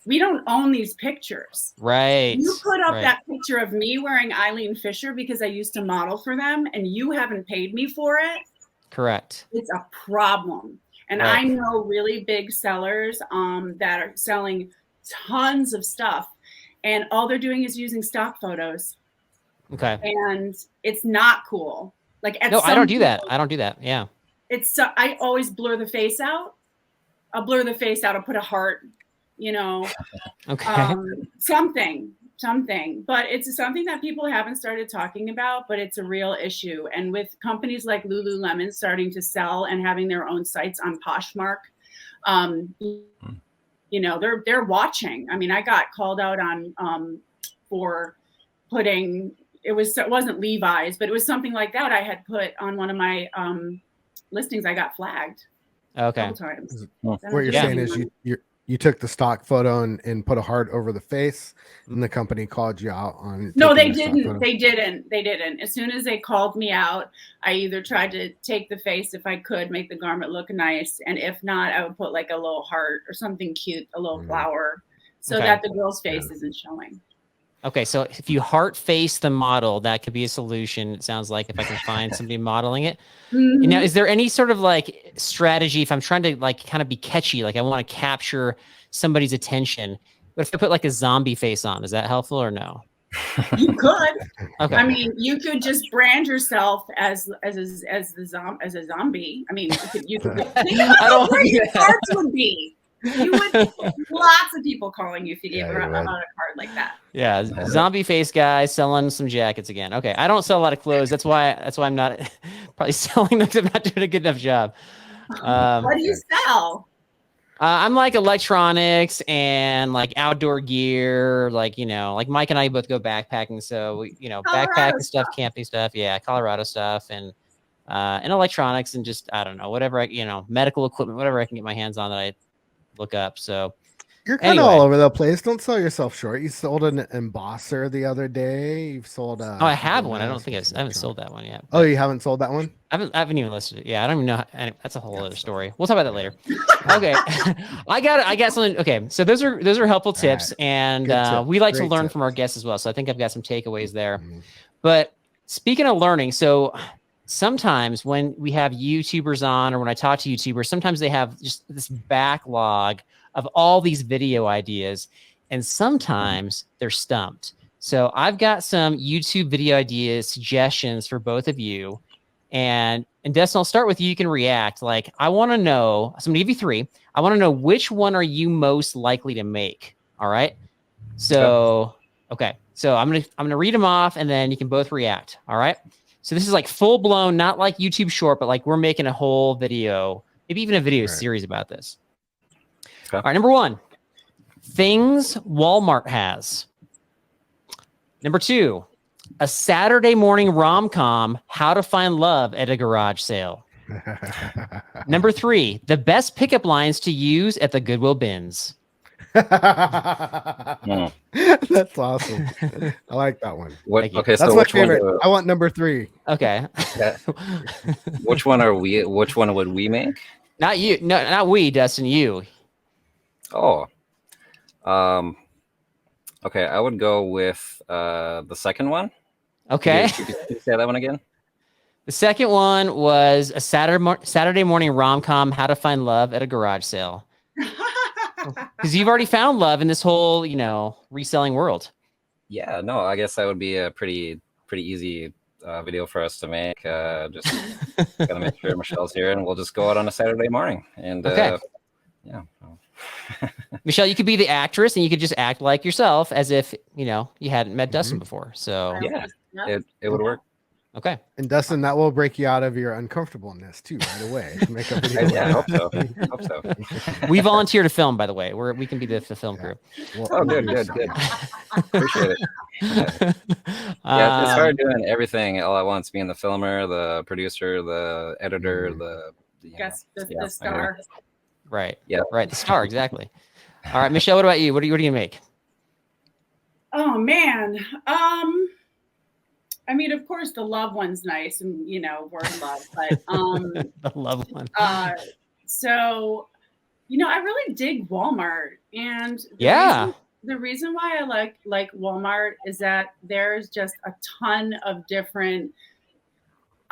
we don't own these pictures. Right. You put up that picture of me wearing Eileen Fisher because I used to model for them, and you haven't paid me for it. Correct. It's a problem. And I know really big sellers that are selling tons of stuff, and all they're doing is using stock photos. Okay. And it's not cool. I don't do that. I don't do that. Yeah. I always blur the face out. I'll blur the face out. I'll put a heart, okay. Something, but it's something that people haven't started talking about, but it's a real issue. And with companies like Lululemon starting to sell and having their own sites on Poshmark, they're watching. I mean, I got called out on for putting, it wasn't Levi's, but it was something like that. I had put on one of my listings. I got flagged. Okay. A couple times. What you're saying is you took the stock photo and put a heart over the face, and the company called you out on. No, they didn't. They didn't. As soon as they called me out, I either tried to take the face if I could, make the garment look nice, and if not, I would put like a little heart or something cute, a little flower, so that the girl's face isn't showing. Okay, so if you heart face the model, that could be a solution. It sounds like if I can find somebody modeling it. Mhm. Now, is there any sort of like strategy if I'm trying to like kind of be catchy, like I want to capture somebody's attention, but if I put like a zombie face on, is that helpful or no? You could. Okay. I mean, you could just brand yourself as a zombie. I mean, you could think about how great your cards would be. You would lots of people calling you if you gave out a card like that. Yeah, zombie face guy selling some jackets again. Okay, I don't sell a lot of clothes. That's why I'm not probably selling them. 'Cause I'm not doing a good enough job. What do you sell? I'm like electronics and like outdoor gear, like, you know, like Mike and I both go backpacking. So, we, you know, Colorado backpacking stuff, camping stuff. Yeah. Colorado stuff and electronics and just, I don't know, whatever, you know, medical equipment, whatever I can get my hands on that I look up. So You're kind of all over the place. Don't sell yourself short. You sold an embosser the other day. You've sold oh, I have one. I don't think I haven't sold that one yet. Oh, you haven't sold that one? I haven't even listed it. Yeah, I don't even know. That's a whole other story. We'll talk about that later. Okay, I got something. Okay, so those are helpful tips, and we like to learn from our guests as well. So I think I've got some takeaways there. Mm-hmm. But speaking of learning, so sometimes when we have YouTubers on, or when I talk to YouTubers, sometimes they have just this backlog of all these video ideas, and sometimes they're stumped. So I've got some YouTube video ideas, suggestions for both of you. And Dustin, I'll start with you. You can react. Like, I want to know, so I'm gonna give you 3. I want to know which one are you most likely to make. All right. So, okay. So I'm gonna read them off and then you can both react. All right. So this is like full blown, not like YouTube short, but like we're making a whole video, maybe even a video series about this. Okay. All right. Number 1, things Walmart has. Number 2, a Saturday morning rom-com, how to find love at a garage sale. Number 3, the best pickup lines to use at the Goodwill bins. That's awesome. I like that one. Okay, that's my favorite. I want number 3. Okay. Which one are we? Which one would we make? Not you. No, not we, Dustin. You. Oh. Okay, I would go with the second one. Okay. Can you say that one again? The second one was a Saturday morning rom-com, how to find love at a garage sale. Because you've already found love in this whole, you know, reselling world. Yeah, no, I guess that would be a pretty easy video for us to make. Just gotta make sure Michelle's here, and we'll just go out on a Saturday morning. And okay. Yeah. Michelle, you could be the actress, and you could just act like yourself, as if you know you hadn't met Dustin before. So yeah, it would work. Okay. And Dustin, that will break you out of your uncomfortableness too right away. Make a video. Yeah, I hope so. We volunteer to film, by the way. We can be the film crew. Well, oh, good. Appreciate it. Yeah, it's hard doing everything all at once. Being the filmer, the producer, the editor, the star. Right. Yeah. Right. The star. Exactly. All right, Michelle. What about you? What are you gonna make? Oh man. I mean, of course, the love one's nice, and you know, we're in love, but the love one. So, you know, I really dig Walmart, and the reason why I like Walmart is that there's just a ton of different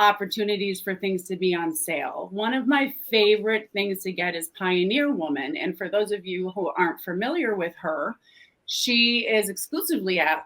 opportunities for things to be on sale. One of my favorite things to get is Pioneer Woman, and for those of you who aren't familiar with her, she is exclusively at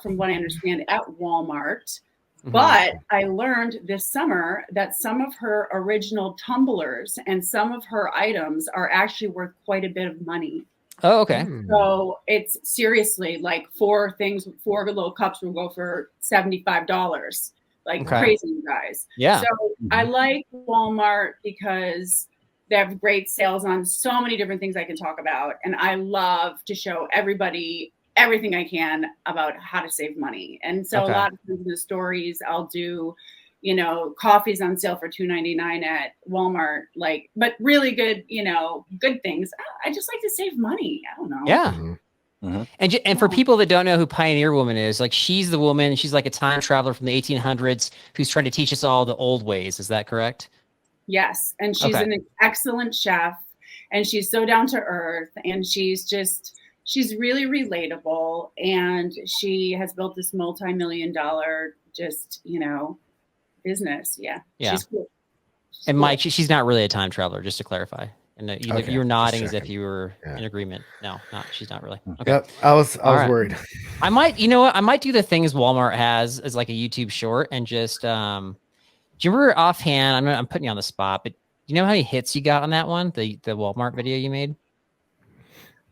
from what I understand, at Walmart. Mm-hmm. But I learned this summer that some of her original tumblers and some of her items are actually worth quite a bit of money. Oh, okay. So it's seriously like 4 little cups will go for $75. Like crazy, you guys. Yeah. So I like Walmart because they have great sales on so many different things I can talk about. And I love to show everybody everything I can about how to save money. And so a lot of the stories I'll do, you know, coffee's on sale for $2.99 at Walmart, like, but really good, you know, good things. I just like to save money. I don't know. Yeah. Mm-hmm. And for people that don't know who Pioneer Woman is, like she's the woman, she's like a time traveler from the 1800s who's trying to teach us all the old ways. Is that correct? Yes. And she's an excellent chef, and she's so down to earth, and she's just, she's really relatable, and she has built this multi-million-dollar just, business. Yeah. She's cool. And Mike, she's not really a time traveler, just to clarify. And you were nodding as if you were in agreement. No, she's not really. Okay. Yep, I was worried. I might, I might do the things Walmart has as like a YouTube short and just, do you remember offhand? I'm putting you on the spot, but do you know how many hits you got on that one? The Walmart video you made?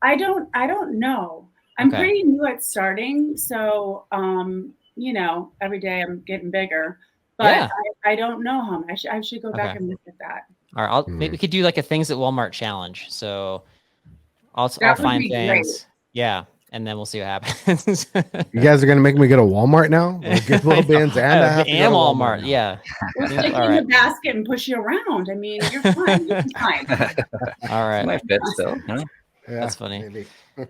I don't know. I'm pretty new at starting. So, every day I'm getting bigger, but I don't know how much. I should go back and look at that. All right, maybe we could do like a things at Walmart challenge. So I'll find things. Great. Yeah, and then we'll see what happens. You guys are gonna make me get a Walmart now? Like, get little bands and Walmart. Yeah. We'll stick you in the basket and push you around. I mean, you're fine. You're fine. All right. My fit still. Huh? Yeah, that's funny.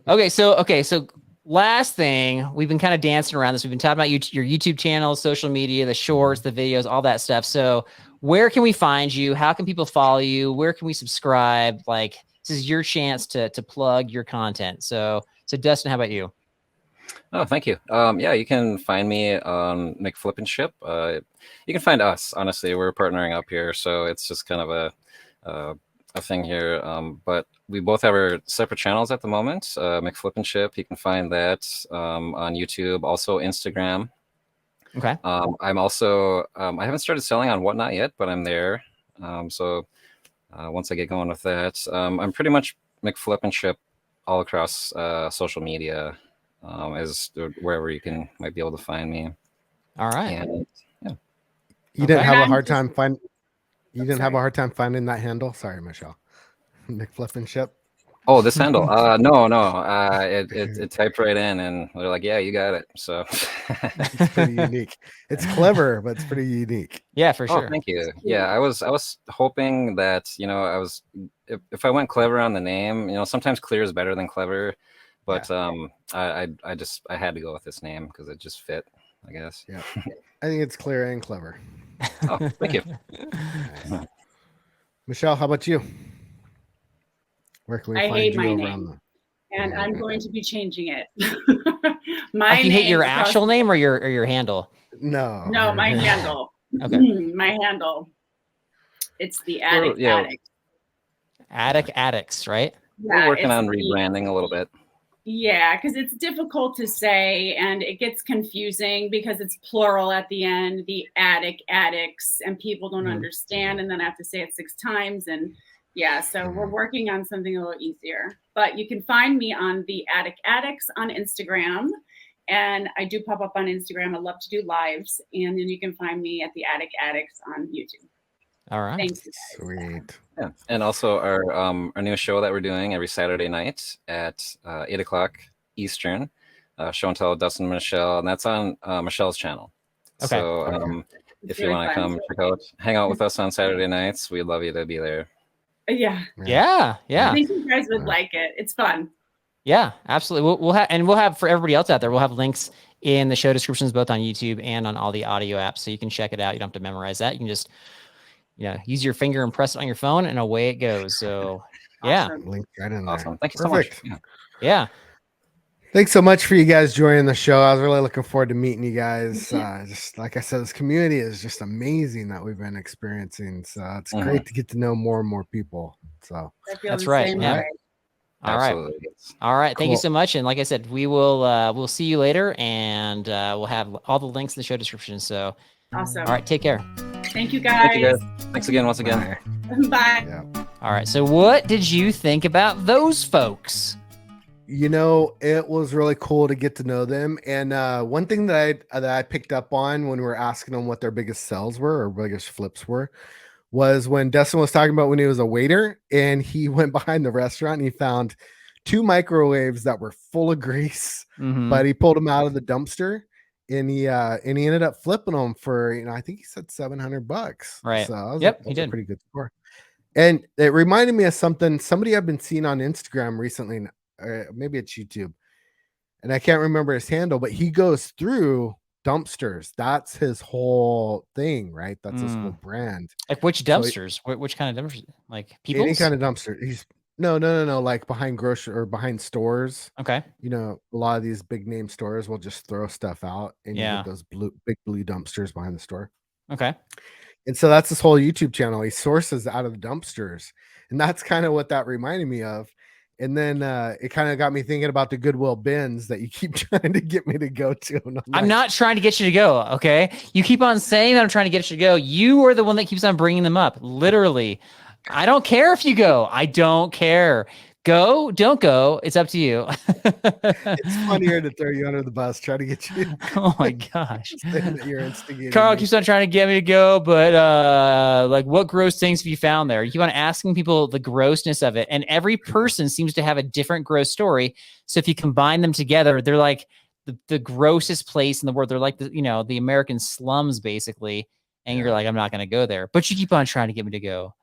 Okay, so last thing, we've been kind of dancing around this. We've been talking about your YouTube channel, social media, the shorts, the videos, all that stuff. So where can we find you? How can people follow you? Where can we subscribe? Like, this is your chance to plug your content. So Dustin, how about you? Oh, thank you. You can find me on McFlipnShip. You can find us, honestly. We're partnering up here, so it's just kind of a thing here. But we both have our separate channels at the moment. McFlipnShip, you can find that on YouTube, also Instagram. Okay. I'm also, I haven't started selling on Whatnot yet, but I'm there. So once I get going with that, I'm pretty much McFlipnShip all across social media, is wherever you might be able to find me. All right. And, You didn't have a hard time finding. You didn't have a hard time finding that handle? Sorry, Michelle. McFlipnShip. Oh, this handle? No. It typed right in, and they're like, "Yeah, you got it." So it's pretty unique. It's clever, but it's pretty unique. Yeah, for sure. Oh, thank you. Yeah, I was hoping that if I went clever on the name, sometimes clear is better than clever, but I had to go with this name because it just fit, I guess. Yeah, I think it's clear and clever. Oh, thank you. Nice. Michelle, how about you? Where can we find hate you my over name, on and I'm going to be changing it. You hate your actual name or your handle? No, my handle. Okay. My handle. It's the Addict. Addicts, right? We're working on rebranding a little bit. Yeah, because it's difficult to say, and it gets confusing because it's plural at the end, the addicts, and people don't understand, and then I have to say it 6 times, and so we're working on something a little easier. But you can find me on the Addicts on Instagram, and I do pop up on Instagram. I love to do lives, and then you can find me at the Addicts on YouTube. All right. Thank you. Sweet. Yeah, and also our new show that we're doing every Saturday night at 8:00 Eastern, show and tell with Dustin and Michelle, and that's on Michelle's channel. Okay. So if you want to come hang out with us on Saturday nights, we'd love you to be there. Yeah. I think you guys would like it. It's fun. Yeah, absolutely. We'll have for everybody else out there, we'll have links in the show descriptions, both on YouTube and on all the audio apps. So you can check it out. You don't have to memorize that. You can just, use your finger and press it on your phone and away it goes. So Link right in there. Awesome. Thank you so much. Yeah. Thanks so much for you guys joining the show. I was really looking forward to meeting you guys. Just like I said, this community is just amazing that we've been experiencing. So it's great to get to know more and more people. So that's right. Yeah. All right. Thank you so much. And like I said, we'll see you later, and we'll have all the links in the show description. So awesome. All right. Take care. Thank you guys. Thanks again, once again. Bye. Yeah. All right. So what did you think about those folks? It was really cool to get to know them. And one thing that I picked up on when we were asking them what their biggest sells were or biggest flips was when Dustin was talking about when he was a waiter and he went behind the restaurant and he found 2 microwaves that were full of grease, but he pulled them out of the dumpster and he ended up flipping them for, I think he said $700. Right. So he did. a pretty good score. And it reminded me of somebody I've been seeing on Instagram recently. Maybe it's YouTube, and I can't remember his handle, but he goes through dumpsters. That's his whole thing, right? That's his whole brand. Like which dumpsters? Which kind of dumpsters? Like people? Any kind of dumpster. No. Like behind grocery or behind stores. Okay. A lot of these big name stores will just throw stuff out, and you Yeah. get those big blue dumpsters behind the store. Okay. And so that's this whole YouTube channel. He sources out of the dumpsters, and that's kind of what that reminded me of. And then it kind of got me thinking about the Goodwill bins that you keep trying to get me to go to. And I'm not trying to get you to go. Okay. You keep on saying that I'm trying to get you to go. You are the one that keeps on bringing them up. Literally. I don't care if you go. I don't care. Go, don't go. It's up to you. It's funnier to throw you under the bus, try to get you. Oh my gosh. That you're instigating Carl me. keeps on trying to get me to go, but like, what gross things have you found there? You keep on asking people the grossness of it, and every person seems to have a different gross story. So if you combine them together, they're like the grossest place in the world. They're like the American slums, basically. And you're like, I'm not going to go there, but you keep on trying to get me to go.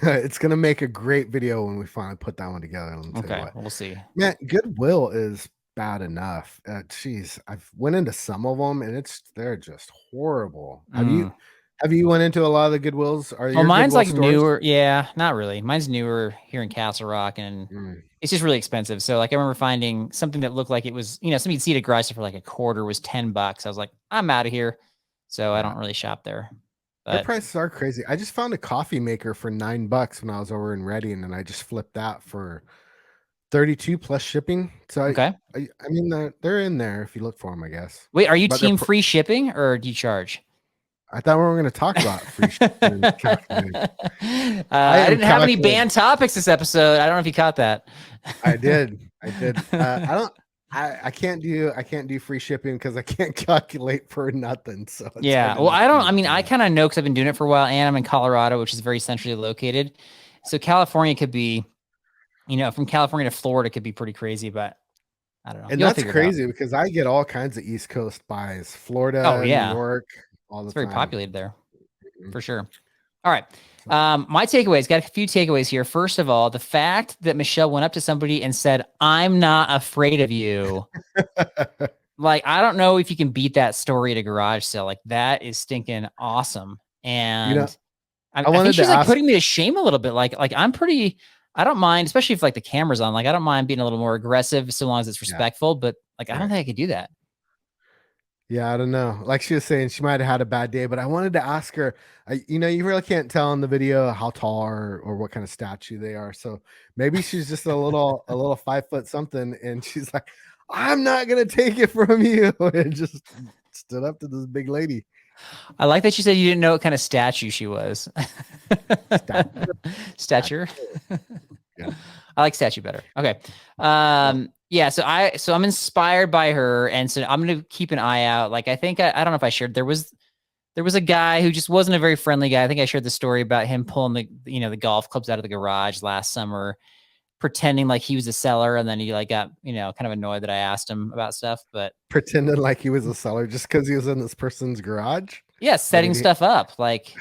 It's gonna make a great video when we finally put that one together. Okay, we'll see. Man, Goodwill is bad enough. Geez, I've went into some of them, and they're just horrible. Have you went into a lot of the Goodwills? Mine's like newer. Yeah, not really. Mine's newer here in Castle Rock, and it's just really expensive. So like, I remember finding something that looked like it was, something you'd see at a garage sale for like a quarter was $10. I was like, I'm out of here. So I don't really shop there. Their prices are crazy. I just found a coffee maker for $9 when I was over in Reading, and I just flipped that for 32 plus shipping. So I mean, they're in there if you look for them, I guess. Wait, are you team free shipping or do you charge? I thought we were going to talk about free shipping. I didn't have any banned topics this episode. I don't know if you caught that. I did. I can't do free shipping because I can't calculate for nothing. So yeah. Well, I kind of know because I've been doing it for a while, and I'm in Colorado, which is very centrally located. So California could be, from California to Florida could be pretty crazy, but I don't know. And that's crazy because I get all kinds of East Coast buys, Florida, New York, all the time. It's very populated there, for sure. All right. My takeaways, got a few takeaways here. First of all, the fact that Michelle went up to somebody and said, "I'm not afraid of you." Like, I don't know if you can beat that story at a garage sale. Like, that is stinking awesome. And I think she's like putting me to shame a little bit. Like I don't mind, especially if like the camera's on, like, I don't mind being a little more aggressive so long as it's respectful, but like, I don't think I could do that. Yeah, I don't know. Like she was saying, she might have had a bad day, but I wanted to ask her, you really can't tell in the video how tall or what kind of statue they are. So maybe she's just a little 5 foot something. And she's like, I'm not going to take it from you. And just stood up to this big lady. I like that she said you didn't know what kind of statue she was. Stature. Yeah. I like statue better. Okay. Yeah. So I'm inspired by her. And so I'm going to keep an eye out. Like, I think, I don't know if I shared, there was a guy who just wasn't a very friendly guy. I think I shared the story about him pulling the golf clubs out of the garage last summer, pretending like he was a seller. And then he like got, kind of annoyed that I asked him about stuff, but pretended like he was a seller just because he was in this person's garage. Yeah. Setting stuff up like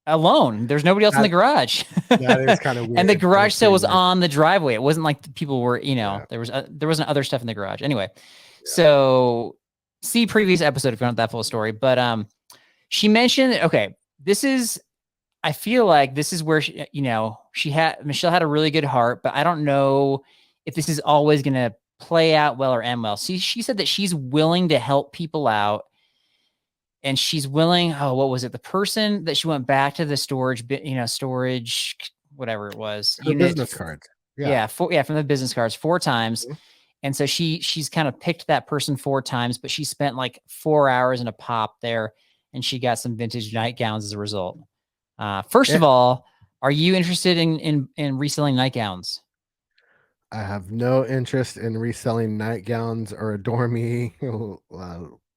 alone. There's nobody else in the garage. That is kind of weird. And the garage sale was on the driveway. It wasn't like the people were, there wasn't other stuff in the garage. Anyway, so see previous episode if you want that full story. But she mentioned, okay, I feel like this is where Michelle had a really good heart, but I don't know if this is always going to play out well or end well. See, she said that she's willing to help people out. And she's willing, what was it? The person that she went back to the storage, whatever it was. The business cards. Yeah. From the business cards 4 times. Mm-hmm. And so she's kind of picked that person 4 times, but she spent like 4 hours in a pop there, and she got some vintage nightgowns as a result. First of all, are you interested in reselling nightgowns? I have no interest in reselling nightgowns or Adore Me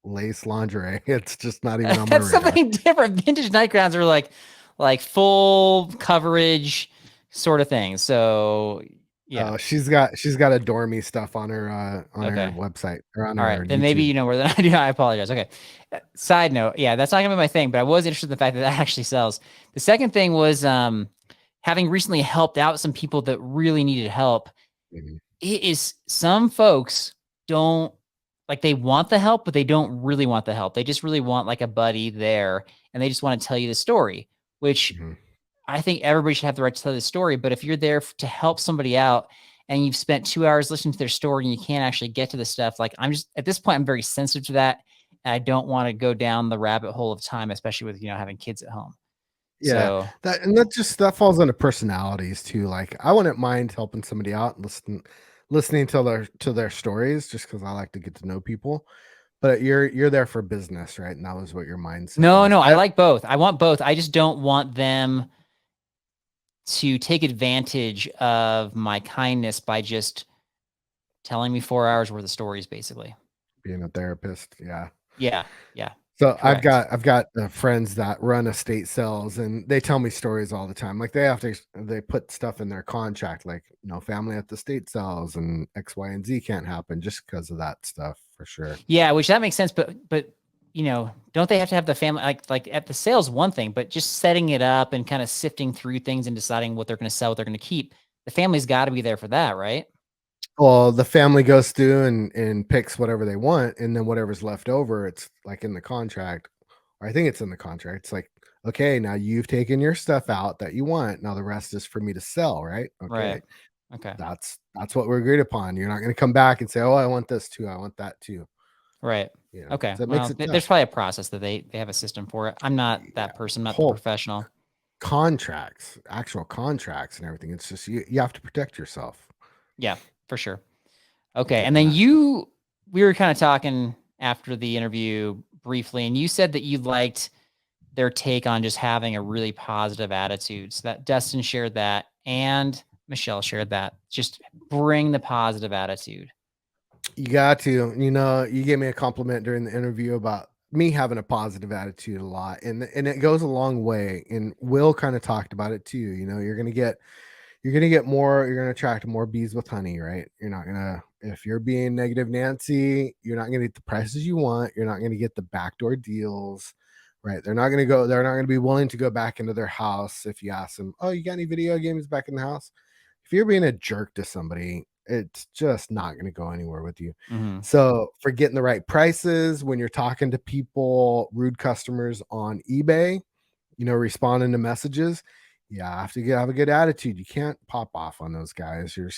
lace lingerie. It's just not even on my radar. That's something different. Vintage nightgowns are like full coverage sort of thing. So yeah, she's got Adore Me stuff on her her website or on all her right, then YouTube. maybe you know more than I do. I apologize. Okay. Side note, yeah, that's not gonna be my thing, but I was interested in the fact that actually sells. The second thing was having recently helped out some people that really needed help. Mm-hmm. It is some folks don't like, they want the help, but they don't really want the help. They just really want like a buddy there, and they just want to tell you the story, which I think everybody should have the right to tell the story. But if you're there to help somebody out and you've spent 2 hours listening to their story and you can't actually get to the stuff, like I'm just at this point, I'm very sensitive to that. And I don't want to go down the rabbit hole of time, especially with, having kids at home. Yeah, So that falls into personalities too. Like I wouldn't mind helping somebody out and listening to their stories just because I like to get to know people. But you're there for business, right? And that was what your mindset was. no, I like both. I want both. I just don't want them to take advantage of my kindness by just telling me 4 hours worth of stories, basically. Being a therapist, yeah. Yeah. So Correct. I've got friends that run estate sales, and they tell me stories all the time. Like they put stuff in their contract, like no family at the estate sales, and X, Y, and Z can't happen just because of that stuff, for sure. Yeah, which that makes sense, but don't they have to have the family like at the sales one thing, but just setting it up and kind of sifting through things and deciding what they're going to sell, what they're going to keep. The family's got to be there for that, right? Well, the family goes through and picks whatever they want, and then whatever's left over, it's like in the contract, or I think it's in the contract. It's like, okay, now you've taken your stuff out that you want. Now the rest is for me to sell, right? Okay. Right. Okay. That's what we're agreed upon. You're not going to come back and say, "Oh, I want this too. I want that too." Right. Okay. So it Well, makes it there's probably a process that they have a system for it. I'm not that person, I'm not the professional. Contracts, actual contracts and everything. It's just you have to protect yourself. Yeah, for sure. Okay. And then we were kind of talking after the interview briefly, and you said that you liked their take on just having a really positive attitude. So that Dustin shared that and Michelle shared that. Just bring the positive attitude. You got to, you gave me a compliment during the interview about me having a positive attitude a lot, and it goes a long way. And Will kind of talked about it too. You're gonna get more, you're gonna attract more bees with honey, right? You're not gonna, if you're being negative Nancy, you're not gonna get the prices you want. You're not gonna get the backdoor deals, right? They're not gonna be willing to go back into their house if you ask them, "Oh, you got any video games back in the house?" If you're being a jerk to somebody, it's just not going to go anywhere with you. Mm-hmm. So for getting the right prices, when you're talking to people, rude customers on eBay, responding to messages, you have to have a good attitude. You can't pop off on those guys. You're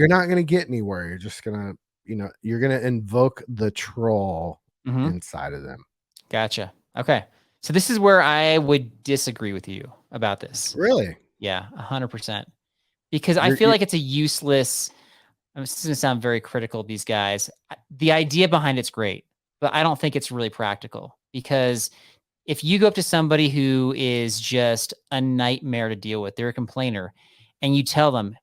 not going to get anywhere. You're just going to, you're going to invoke the troll inside of them. Gotcha. Okay. So this is where I would disagree with you about this. Really? Yeah, 100%. Because I feel like it's a useless, this is going to sound very critical of these guys. The idea behind it's great, but I don't think it's really practical, because if you go up to somebody who is just a nightmare to deal with, they're a complainer, and you tell them,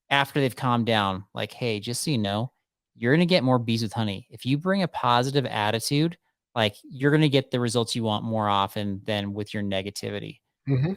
after they've calmed down, like, hey, just so you know, you're going to get more bees with honey. If you bring a positive attitude, like, you're going to get the results you want more often than with your negativity. Mm-hmm.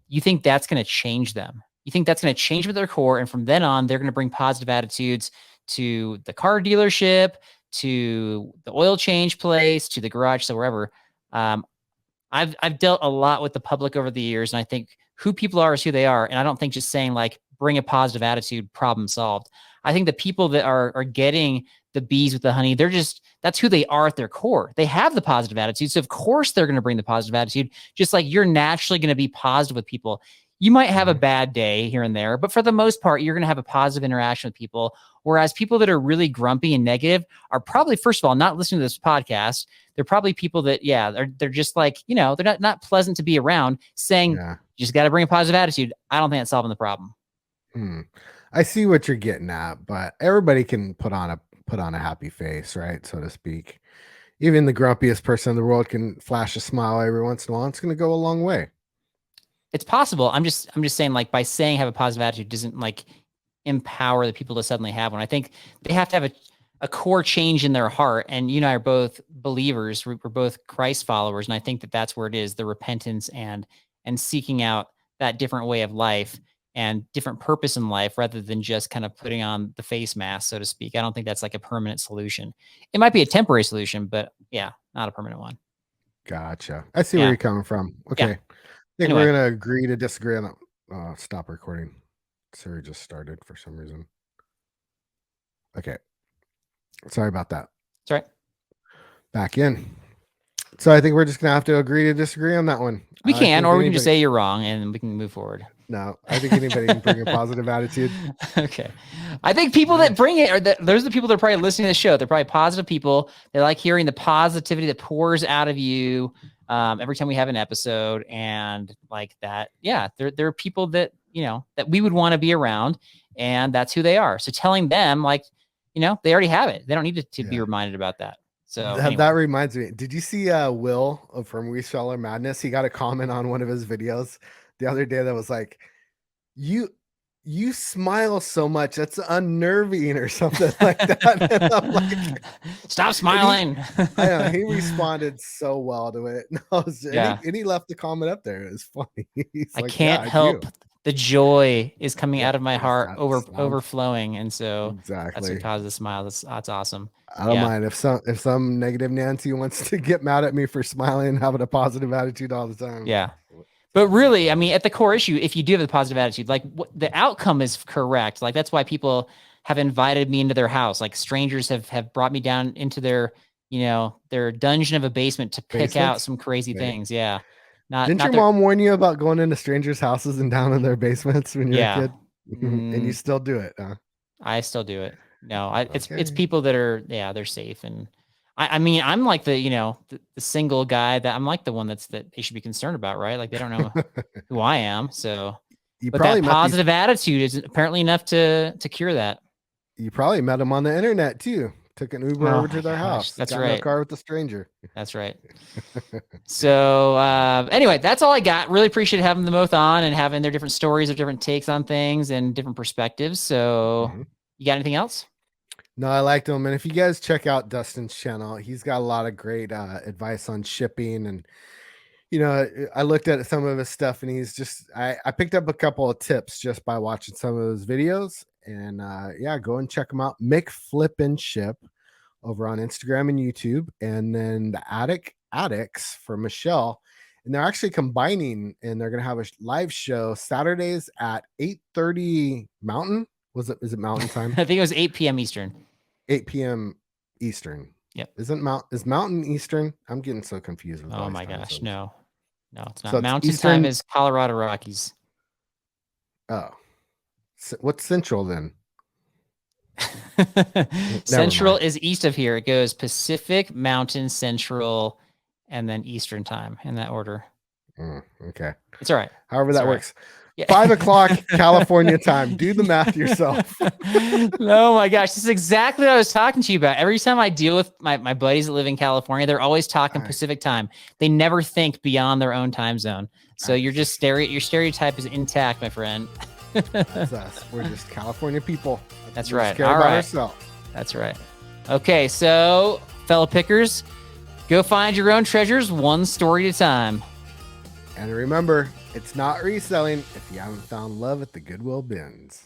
You think that's going to change them? You think that's going to change with their core, and from then on, they're going to bring positive attitudes to the car dealership, to the oil change place, to the garage, so wherever. I've dealt a lot with the public over the years, and I think who people are is who they are. And I don't think just saying like bring a positive attitude, problem solved. I think the people that are getting the bees with the honey, that's who they are at their core. They have the positive attitude. So of course they're going to bring the positive attitude, just like you're naturally going to be positive with people. You might have a bad day here and there, but for the most part, you're going to have a positive interaction with people. Whereas people that are really grumpy and negative are probably, first of all, not listening to this podcast. They're probably people that, they're just like, they're not pleasant to be around, saying, you just got to bring a positive attitude. I don't think that's solving the problem. I see what you're getting at, but everybody can put on a happy face, right? So to speak. Even the grumpiest person in the world can flash a smile every once in a while. It's going to go a long way. It's possible. I'm just saying, like, by saying have a positive attitude doesn't like empower the people to suddenly have one. I think they have to have a core change in their heart. And you and I are both believers. We're both Christ followers. And I think that that's where it is, the repentance and seeking out that different way of life and different purpose in life, rather than just kind of putting on the face mask, so to speak. I don't think that's like a permanent solution. It might be a temporary solution, but not a permanent one. Gotcha. I see where you're coming from. Okay. Yeah. I think we're going to agree to disagree on that. Stop recording. Siri just started for some reason. Okay. Sorry about that. That's right. Back in. So I think we're just gonna have to agree to disagree on that one. We I can, think or we can just anybody- say you're wrong and we can move forward. No, I think anybody can bring a positive attitude. Okay. I think people that bring it, those are the people that are probably listening to the show. They're probably positive people. They like hearing the positivity that pours out of you every time we have an episode, and like that. Yeah, there are people that, you know, that we would want to be around, and that's who they are. So telling them, like, you know, they already have it. They don't need to be reminded about that. So that reminds me. Did you see Will from Reseller Madness? He got a comment on one of his videos the other day that was like, you smile so much, that's unnerving or something like that. And I'm like, stop smiling. I know, he responded so well to it. And he left the comment up there. It was funny. He's I like, can't help. The joy is coming out of my heart, overflowing, and so exactly that's what causes the smile. That's awesome. I don't mind if some negative Nancy wants to get mad at me for smiling and having a positive attitude all the time. Yeah. But really, I mean, at the core issue, if you do have a positive attitude, like the outcome is correct. Like that's why people have invited me into their house. Like strangers have brought me down into their, you know, their dungeon of a basement to pick out some crazy things. Yeah. Didn't your mom warn you about going into strangers' houses and down in their basements when you're a kid? And you still do it, huh? I still do it. No, it's people that are, they're safe. And I mean, I'm like the, you know, the single guy that I'm like the one that they should be concerned about, right? Like they don't know who I am. So, but that positive attitude is apparently enough to cure that. You probably met them on the internet too. Took an Uber over to their house. That's got right. In a car with a stranger. That's right. So anyway, that's all I got. Really appreciate having them both on and having their different stories or different takes on things and different perspectives. So you got anything else? No, I liked him. And if you guys check out Dustin's channel, he's got a lot of great advice on shipping. And, you know, I looked at some of his stuff and he's just, I picked up a couple of tips just by watching some of his videos. And go and check them out. McFlipnShip over on Instagram and YouTube. And then the Addicts from Michelle. And they're actually combining and they're going to have a live show Saturdays at 8:30 Mountain. Is it Mountain time? I think it was 8 p.m. Eastern. 8 p.m. Eastern. Yep. Is Mountain Eastern? I'm getting so confused. Oh my gosh. Zones. No, it's not. So Mountain Eastern... time is Colorado Rockies. Oh, what's Central then? Central is east of here. It goes Pacific, Mountain, Central, and then Eastern time in that order. Okay. It's all right. However that works. Yeah. 5 o'clock California time. Do the math yourself. Oh my gosh. This is exactly what I was talking to you about. Every time I deal with my buddies that live in California, they're always talking Pacific time. They never think beyond their own time zone. So you're just your stereotype is intact, my friend. That's us. We're just California people. That's right. All right. That's right. Okay. So fellow pickers, go find your own treasures one story at a time. And remember, it's not reselling if you haven't found love at the Goodwill bins.